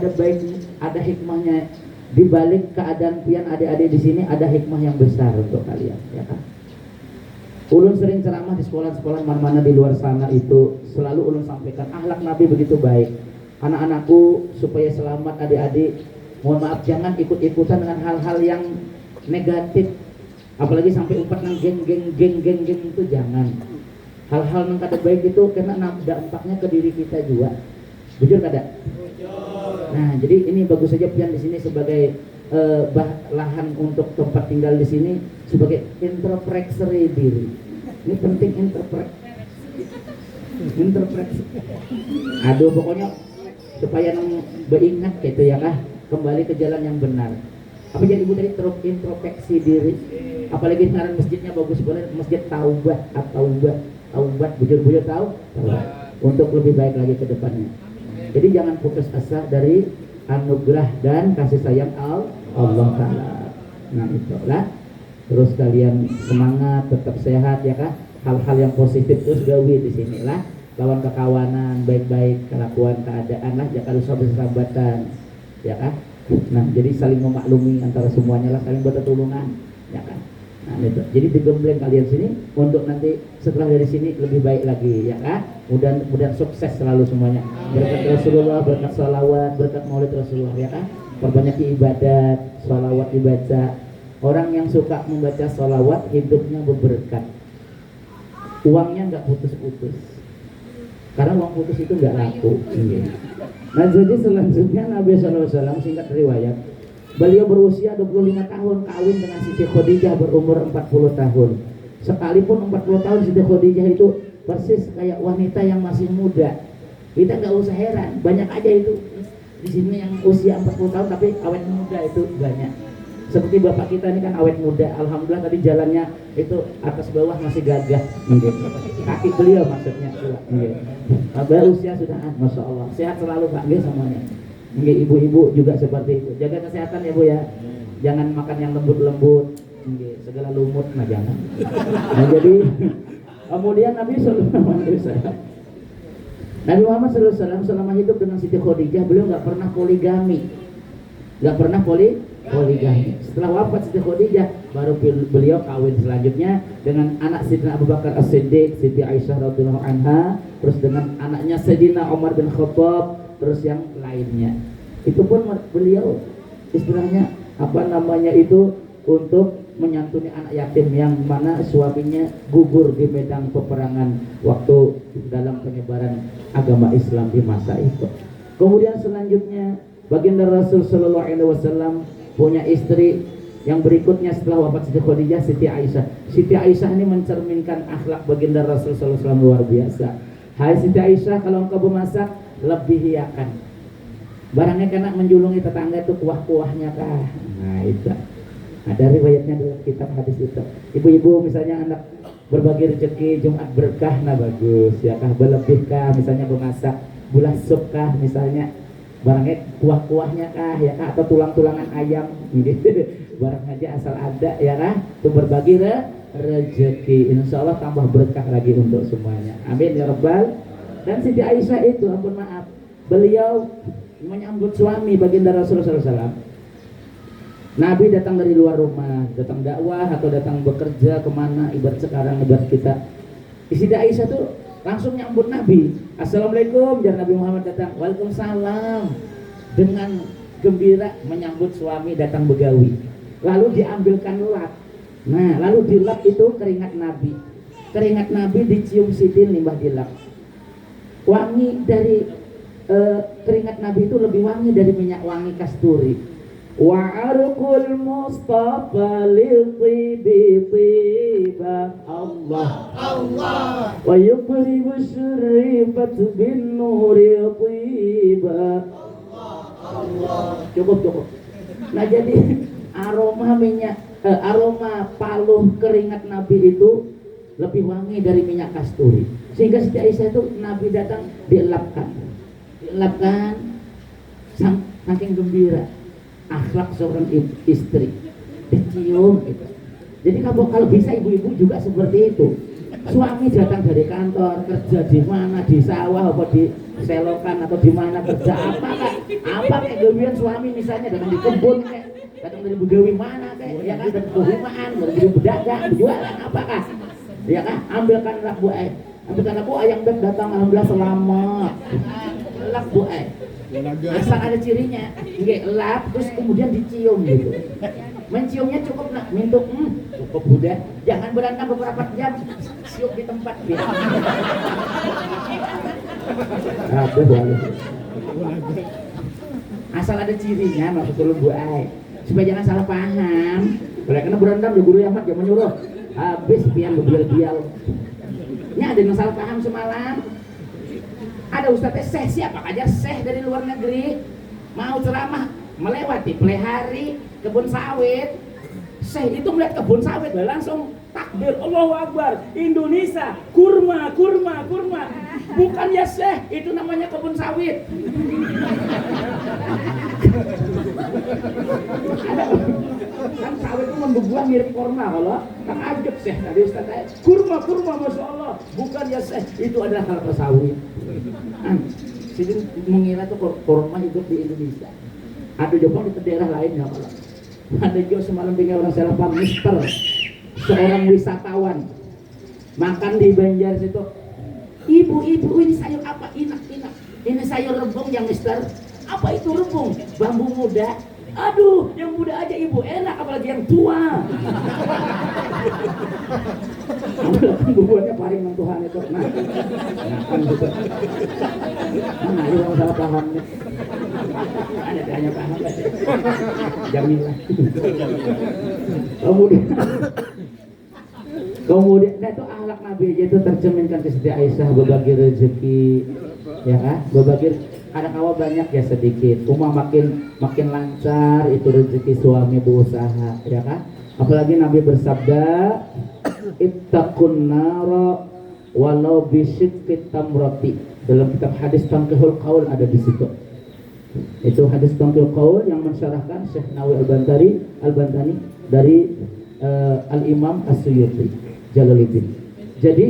ada hikmahnya di balik keadaan pian adik-adik di sini, ada hikmah yang besar untuk kalian, ya kan? Ulun sering ceramah di sekolah-sekolah mana-mana di luar sana itu selalu ulun sampaikan akhlak Nabi begitu baik. Anak-anakku supaya selamat adik-adik, mohon maaf jangan ikut-ikutan dengan hal-hal yang negatif. Apalagi sampai umpat nang geng itu jangan. Hal-hal yang kada baik itu karena dampaknya ke diri kita juga. Jujur kada? Nah, jadi ini bagus saja pian di sini sebagai lahan untuk tempat tinggal di sini sebagai introspeksi diri. Ini penting introspeksi. Aduh pokoknya supaya nang beringat gitu ya kah, kembali ke jalan yang benar. Apa jadi ibu tadi introspeksi diri, apalagi sekarang masjidnya bagus banget, masjid taubat bujur-bujur tahu untuk lebih baik lagi ke depannya. Jadi jangan putus asa dari anugerah dan kasih sayang Allah Ta'ala. Nah itulah, terus kalian semangat, tetap sehat ya kak. Hal-hal yang positif terus gawi di sini lah, lawan kekawanan, baik-baik kelakuan keadaan lah, jangan usah bersahabatan ya kak. Nah jadi saling memaklumi antara semuanya lah, saling bertolongan ya kan. Nah itu jadi digembleng kalian sini untuk nanti setelah dari sini lebih baik lagi ya kan. Mudah-mudahan sukses selalu semuanya, berkat Rasulullah, berkat salawat, berkat maulid Rasulullah ya kan. Perbanyak ibadat, salawat dibaca. Orang yang suka membaca salawat hidupnya berberkat, uangnya nggak putus-putus, karena uang putus itu nggak laku. Nah jadi selanjutnya Nabi SAW singkat riwayat, beliau berusia 25 tahun kawin dengan Siti Khadijah berumur 40 tahun. Sekalipun 40 tahun Siti Khadijah itu persis kayak wanita yang masih muda. Kita nggak usah heran, banyak aja itu di sini yang usia 40 tahun tapi awet muda itu banyak. Seperti bapak kita ini kan awet muda, alhamdulillah tadi jalannya itu atas bawah masih gagah. Kaki beliau maksudnya. Usia sudah, masya Allah, sehat selalu Pak, semuanya. Ibu-ibu juga seperti itu, jaga kesehatan ya Bu ya, jangan makan yang lembut-lembut, segala lumut nah jangan. Nah jadi kemudian Nabi Muhammad SAW selama hidup dengan Siti Khadijah beliau nggak pernah poligami, poligami. Setelah wafat Siti Khadijah baru beliau kawin selanjutnya dengan anak Sayyidina Abu Bakar As-Siddiq, Siti Aisyah radhiyallahu anha, terus dengan anaknya Sayyidina Umar bin Khattab, terus yang lainnya. Itu pun beliau istilahnya itu untuk menyantuni anak yatim yang mana suaminya gugur di medan peperangan waktu dalam penyebaran agama Islam di masa itu. Kemudian selanjutnya baginda Rasul sallallahu alaihi wasallam punya istri yang berikutnya setelah wafat Siti Khadijah, Siti Aisyah. Siti Aisyah ini mencerminkan akhlak baginda Rasul sallallahu alaihi wasallam luar biasa. Hai Siti Aisyah, kalau engkau bermasak lebih hiakan. Barangnya kena menjulungi tetangga itu kuah-kuahnya kah? Nah itu. Ada riwayatnya dalam kitab hadis itu. Ibu-ibu misalnya anak berbagi rezeki Jumat berkah, nah bagus ya kah, berlebih kah misalnya bermasak bulah sup kah misalnya, barangnya kuah-kuahnya kah ya kah, atau tulang-tulangan ayam gitu. Barang aja asal ada ya kah, itu berbagi rezeki, insya Allah tambah berkah lagi untuk semuanya. Amin ya rabbal. Dan Siti Aisyah itu, ampun maaf, beliau menyambut suami baginda Rasulullah SAW. Nabi datang dari luar rumah, datang dakwah atau datang bekerja kemana, ibarat sekarang ibarat kita. Siti Aisyah tuh langsung nyambut Nabi. Assalamualaikum, jar Nabi Muhammad datang. Waalaikumsalam. Dengan gembira menyambut suami datang begawi. Lalu diambilkan lap. Nah, lalu dilap itu keringat Nabi. Keringat Nabi dicium sidin limbah dilap. Wangi dari keringat Nabi itu lebih wangi dari minyak wangi kasturi. Wa arqul mustafa lil tibi tiba Allah wa yuqribu syurifat bin nuri tiba Allah. Cukup. Nah jadi aroma paluh keringat Nabi itu lebih wangi dari minyak kasturi, sehingga Siti Aisyah itu Nabi datang dielapkan saking gembira akhlak seorang istri, dicium gitu. Jadi kalau bisa ibu-ibu juga seperti itu. Suami datang dari kantor, kerja di mana, di sawah apa di selokan atau di mana kerja apa kayak gawian suami misalnya datang di kebun kayak datang dari begawi mana kayak ya kan, dari perumahan, dari pedagang, jualan apakah ya kan, ambilkan lak bu ayang datang alhamdulillah selamat lak bu asal ada cirinya lap terus kemudian dicium gitu. Menciumnya cukup nak mintuk cukup udah, jangan berantem beberapa jam, siup di tempat biar asal ada cirinya maksud lu bu supaya jangan salah paham. Kalau kena berantem ya guru Ahmad jangan menyuruh habis pian bebial-bial. Ini ada yang salah paham semalam. Ada ustadz syekh, siapa aja syekh dari luar negeri mau ceramah melewati pelihari kebun sawit. Syekh itu melihat kebun sawit langsung takbir, Allahu Akbar, Indonesia, kurma, kurma, kurma. Bukan ya Syekh, itu namanya kebun sawit. Kan sawit itu membuah mirip kurma. Kalau takjub Syekh tadi Ustaz saya, kurma, kurma, Masya Allah. Bukan ya Syekh, itu adalah kelapa sawit. Jadi mengira tuh kurma hidup di Indonesia. Ada juga di daerah lainnya kalau. Ada juga semalam dengar orang salah paham, Mister, seorang wisatawan makan di Banjar situ. Ibu ini sayur apa? Inak. Ini sayur rebung ya Mister. Apa itu rebung? Bambu muda. Aduh, yang muda aja ibu enak, apalagi yang tua. Bubuannya paling mentuhan itu. Nah kan gitu. Nah, ini orang salah paham nih. Ada hanya paham aja. Jamilah. Kemudian nah itu akhlak Nabi aja itu tercerminkan ke Siti Aisyah, berbagi rezeki, ya kan? Berbagi kadang-kadang banyak ya sedikit. Umah makin lancar itu rezeki suami berusaha, ya kan? Apalagi Nabi bersabda, ittaqun nara walau bisyikki tamrati. Dalam kitab hadis Tanqihul Qaul ada di situ. Itu hadis Tanqihul Qaul yang mensyarahkan Syekh Nawawi Al-Bantani dari Al-Imam As-Suyuti Jalaluddin. Jadi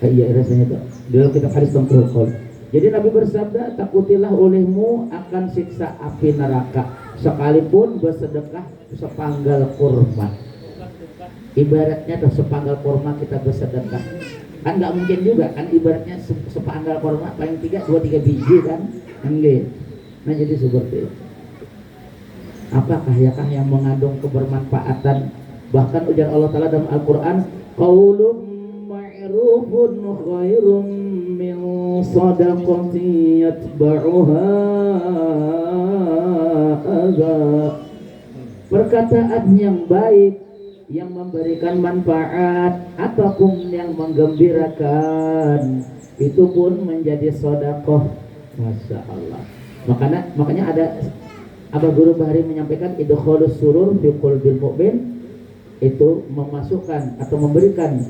iya rasanya itu dalam kitab hadis Tanqihul Qaul. Jadi Nabi bersabda, takutilah olehmu akan siksa api neraka sekalipun bersedekah sepanggal kurma. Ibaratnya tuh sepanggal kurma kita bersedekah, kan nggak mungkin juga kan, ibaratnya sepanggal kurma paling 2-3 biji kan, enggak. Nah jadi seperti itu. Apakah yakah yang mengandung kebermanfaatan? Bahkan ujar Allah Ta'ala dalam Al-Quran, qaulun ma'rufun khairun min sadaqati yatba'uha adha. Perkataan yang baik yang memberikan manfaat ataupun yang menggembirakan itu pun menjadi sedekah. Masya Allah. Makanya ada Abah Guru Bahari menyampaikan idkhalus surur fi qalbil mu'min, itu memasukkan atau memberikan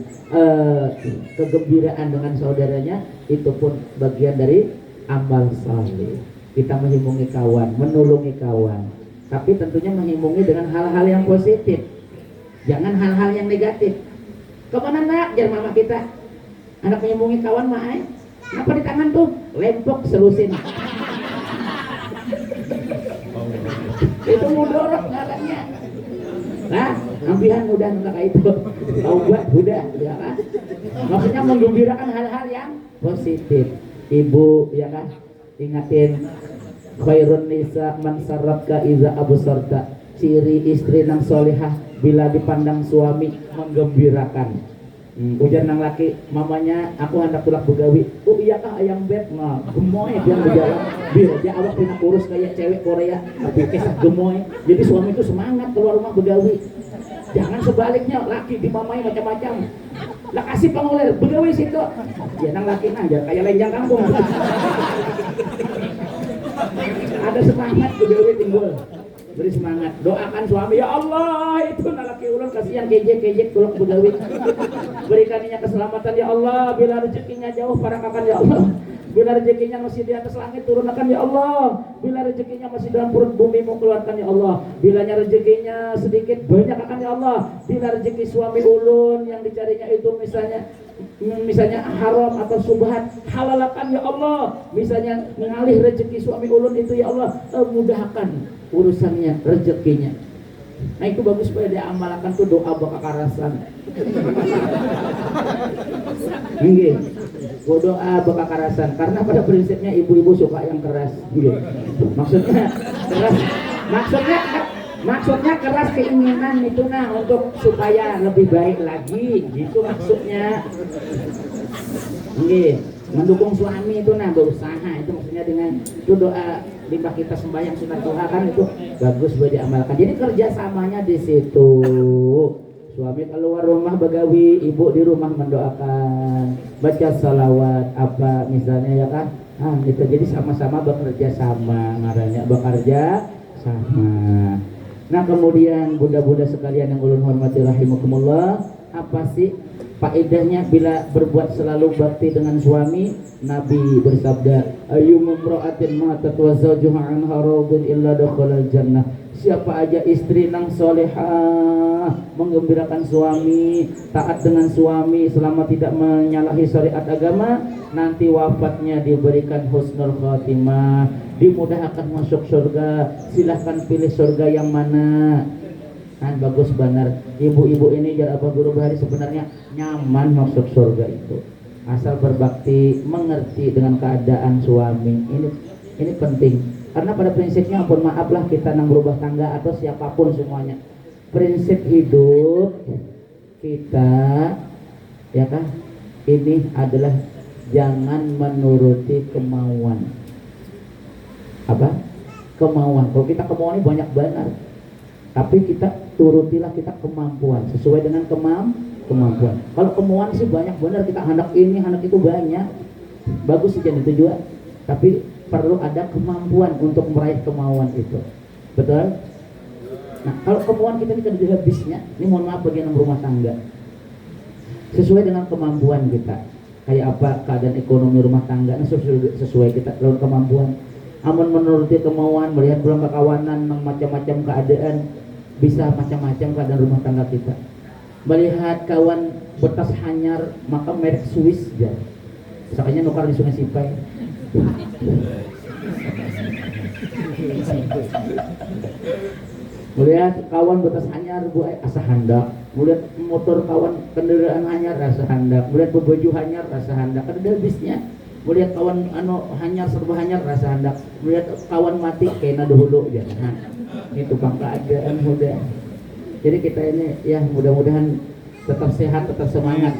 kegembiraan dengan saudaranya, itu pun bagian dari amal saleh. Kita menghibungi kawan, menolongi kawan, tapi tentunya menghibungi dengan hal-hal yang positif, jangan hal-hal yang negatif. Kemana nak? Jar mama kita, anak menghibungi kawan mah apa di tangan tuh? Lempok selusin. Itu mudorot ngarannya. Nah, ambihan mudah nggak itu. Taubat udah, ya kan? Maksudnya menggembirakan hal-hal yang positif. Ibu, ya kan? Ingatin khairun nisa man sarratka iza absarta. Ciri istri nang solihah bila dipandang suami menggembirakan. Ujar nang laki, mamanya aku hendak pulang begawi. Oh iya kah ayam beb? Nah, gemoy dia berjalan. Biar aja awak punya kurus kayak cewek Korea, tapi kesah gemoy. Jadi suami itu semangat keluar rumah begawi. Jangan sebaliknya, laki dimamai macam-macam. Lah kasih pengulir, begawi situ. Ya nang laki aja kayak lenjang kampung. Ada semangat begawi timbul. Beri semangat, doakan suami, ya Allah itu nalaki ulun kasihan kejek tulak begawi, berikannya keselamatan ya Allah, bila rezekinya jauh parakakan ya Allah, bila rezekinya masih di atas langit turunkan ya Allah, bila rezekinya masih dalam perut bumi mau keluarkan ya Allah, bilanya rezekinya sedikit banyak akan ya Allah, bila rezeki suami ulun yang dicarinya itu misalnya haram atau subhat, halalakan ya Allah, misalnya mengalih rezeki suami ulun itu ya Allah, mudahkan urusannya, rezekinya. Nah itu bagus supaya dia amalkan tuh doa bekakarasan. Nggih. Doa bekakarasan karena pada prinsipnya ibu-ibu suka yang keras. Nggih. Maksudnya keras keinginan itu nah untuk supaya lebih baik lagi, gitu maksudnya. Nggih. Mendukung suami itu nah berusaha, itu maksudnya dengan itu doa limpah kita sembahyang sunat duha kan itu bagus buat diamalkan. Jadi kerjasamanya di situ. Suami keluar rumah begawi, ibu di rumah mendoakan, baca salawat apa misalnya ya kan, Nah, gitu. Jadi sama-sama bekerja sama ngarannya, bekerja sama. Nah, kemudian bunda-bunda sekalian yang ulun hormati rahimakumullah, apa sih faedahnya bila berbuat selalu bakti dengan suami? Nabi bersabda, ayyuma imra'atin matat wa zawjuha anha radin illa dakhalal jannah. Siapa aja istri nang solehah, menggembirakan suami, taat dengan suami selama tidak menyalahi syariat agama, nanti wafatnya diberikan husnul khotimah, dimudahkan masuk surga. Silahkan pilih surga yang mana. Kan bagus benar. Ibu-ibu ini jar apa guru bahari sebenarnya nyaman masuk surga itu. Asal berbakti, mengerti dengan keadaan suami. Ini penting. Karena pada prinsipnya, ampun maaflah kita nang berubah tangga atau siapapun semuanya, prinsip hidup kita, ya kan, ini adalah jangan menuruti kemauan. Apa? Kemauan. Kalau kita kemauan ini banyak benar, tapi kita turutilah kita kemampuan sesuai dengan kemampuan. Kalau kemauan sih banyak benar, kita hendak ini hendak itu banyak, bagus sih jadi itu juga, tapi perlu ada kemampuan untuk meraih kemauan itu. Betul? Nah, kalau kemauan kita ini kan ada habisnya. Ini mohon maaf bagi yang rumah tangga, sesuai dengan kemampuan kita. Kayak apa keadaan ekonomi rumah tangga, nah, sesuai kita dengan kemampuan. Amun menuruti kemauan, melihat pulang kawanan macam-macam keadaan, bisa macam-macam keadaan rumah tangga kita. Melihat kawan betas hanyar, maka merek Swiss ya. Sakanya nukar di Sungai Sipai. Melihat kawan betas hanyar buat asa handak, melihat motor kawan kendaraan hanyar rasa handak, melihat baju hanyar rasa handak, ada habisnya. Melihat kawan hanyar serba hanyar rasa handak, melihat kawan mati kena dahulu ya. Nah, itu keadaan mudah. Jadi kita ini ya mudah-mudahan tetap sehat, tetap semangat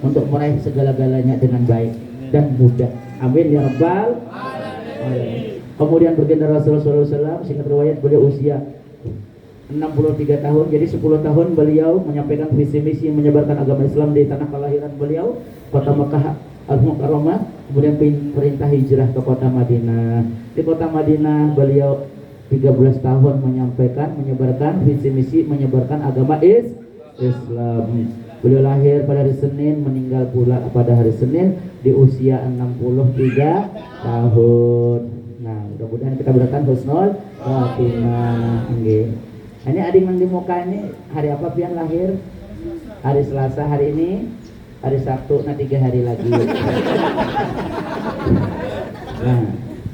untuk meraih segala-galanya dengan baik dan mudah. Amin ya rabbal alamin. Kemudian bergenda Rasulullah SAW, singkat riwayat beliau usia 63 tahun. Jadi 10 tahun beliau menyampaikan visi misi menyebarkan agama Islam di tanah kelahiran beliau, kota Mekah Al-Mukarramah. Kemudian perintah hijrah ke kota Madinah. Di kota Madinah beliau 13 tahun menyebarkan visi misi menyebarkan agama Islam. Beliau lahir pada hari Senin, meninggal pula pada hari Senin di usia 63 tahun. Nah, mudah-mudahan kita berikan husnul khotimah. Ini adik yang di muka ini hari apa pian lahir? Hari Selasa hari ini, hari Sabtu, nah 3 hari lagi. Nah,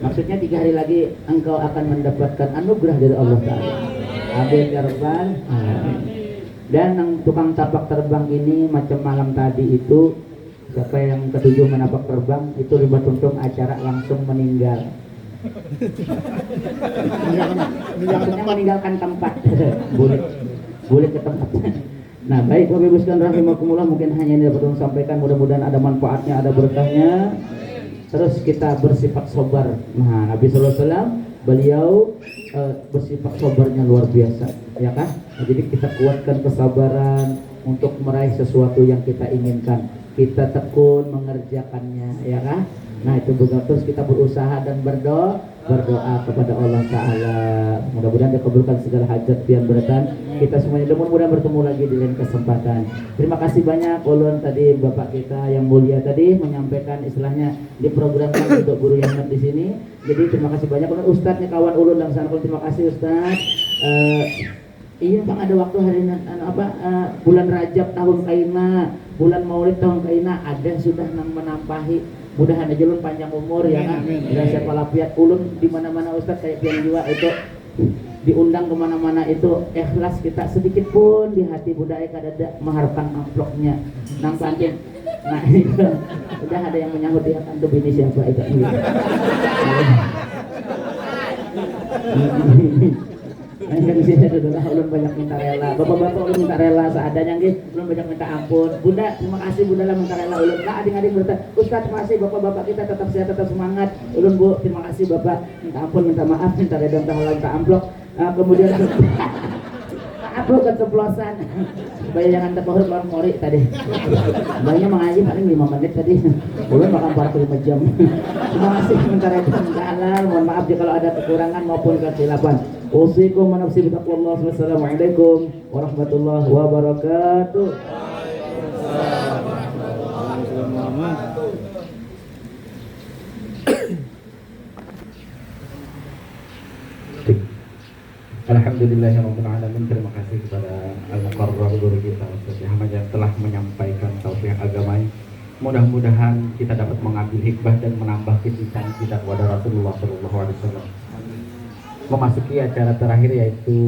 maksudnya 3 hari lagi engkau akan mendapatkan anugerah dari Allah Ta'ala. Amin ya rabbal alamin. Dan yang tukang tapak terbang ini macam malam tadi itu, siapa yang ketujuh menapak terbang itu ribat untung acara langsung meninggal. Maksudnya meninggalkan tempat. boleh ke tempat. Nah, baik Bapak Ibu sekalian rahimakumullah, mungkin hanya ini dapat sampaikan, mudah-mudahan ada manfaatnya, ada berkahnya. Terus kita bersifat sabar. Nah, Nabi sallallahu alaihi wasallam beliau bersifat sabarnya luar biasa, ya kan? Nah, jadi kita kuatkan kesabaran untuk meraih sesuatu yang kita inginkan. Kita tekun mengerjakannya, ya kan? Nah, itu terus kita berusaha dan berdoa kepada Allah Ta'ala. Mudah-mudahan dikabulkan segala hajat pian beratan kita semuanya. Mudah-mudahan bertemu lagi di lain kesempatan. Terima kasih banyak ulun tadi Bapak kita yang mulia tadi menyampaikan istilahnya diprogramkan untuk guru yang di sini. Jadi terima kasih banyak ulun Ustadz nih kawan ulun dan sana. Terima kasih Ustadz. Iya Bang, ada waktu hari bulan Rajab tahun kaina, bulan Maulid tahun kaina, ada sudah nang menampahi. Mudahan aja ulun panjang umur ya kan. Dan siapa lapiat ulun di mana-mana Ustaz kayak pian juga itu diundang kemana-mana itu ikhlas kita sedikit pun di hati budaya kadada mengharapkan amplopnya nang panjang. Nah itu udah ada yang menyahut ya kan tuh ini siapa itu. Yang di sini adalah ulun banyak minta rela. Bapak-bapak ulun minta rela seadanya nggih, ulun banyak minta ampun. Bunda, terima kasih Bunda lah minta rela ulun. Lah adik-adik berkata, Ustaz terima kasih bapak-bapak kita tetap sehat, tetap semangat. Ulun Bu, terima kasih Bapak. Minta ampun, minta maaf, minta reda, minta halal, minta amplop. Kemudian Maaf lu keceplosan. Supaya jangan terpahur keluar mori tadi. Banyak mengaji paling 5 menit tadi. Ulun makan 45 jam. Terima kasih sementara itu halal. Mohon maaf jika kalau ada kekurangan maupun kesilapan. Usikum wa nafsi bitaqwallah. Wassalamualaikum warahmatullahi wabarakatuh. Alhamdulillahirrahmanirrahim. Terima kasih kepada Al-Muqarrab guru kita Ustaz Ahmad yang telah menyampaikan tausiah agama. Mudah-mudahan kita dapat mengambil hikmah dan menambah kecintaan kita kepada Rasulullah SAW. Memasuki acara terakhir yaitu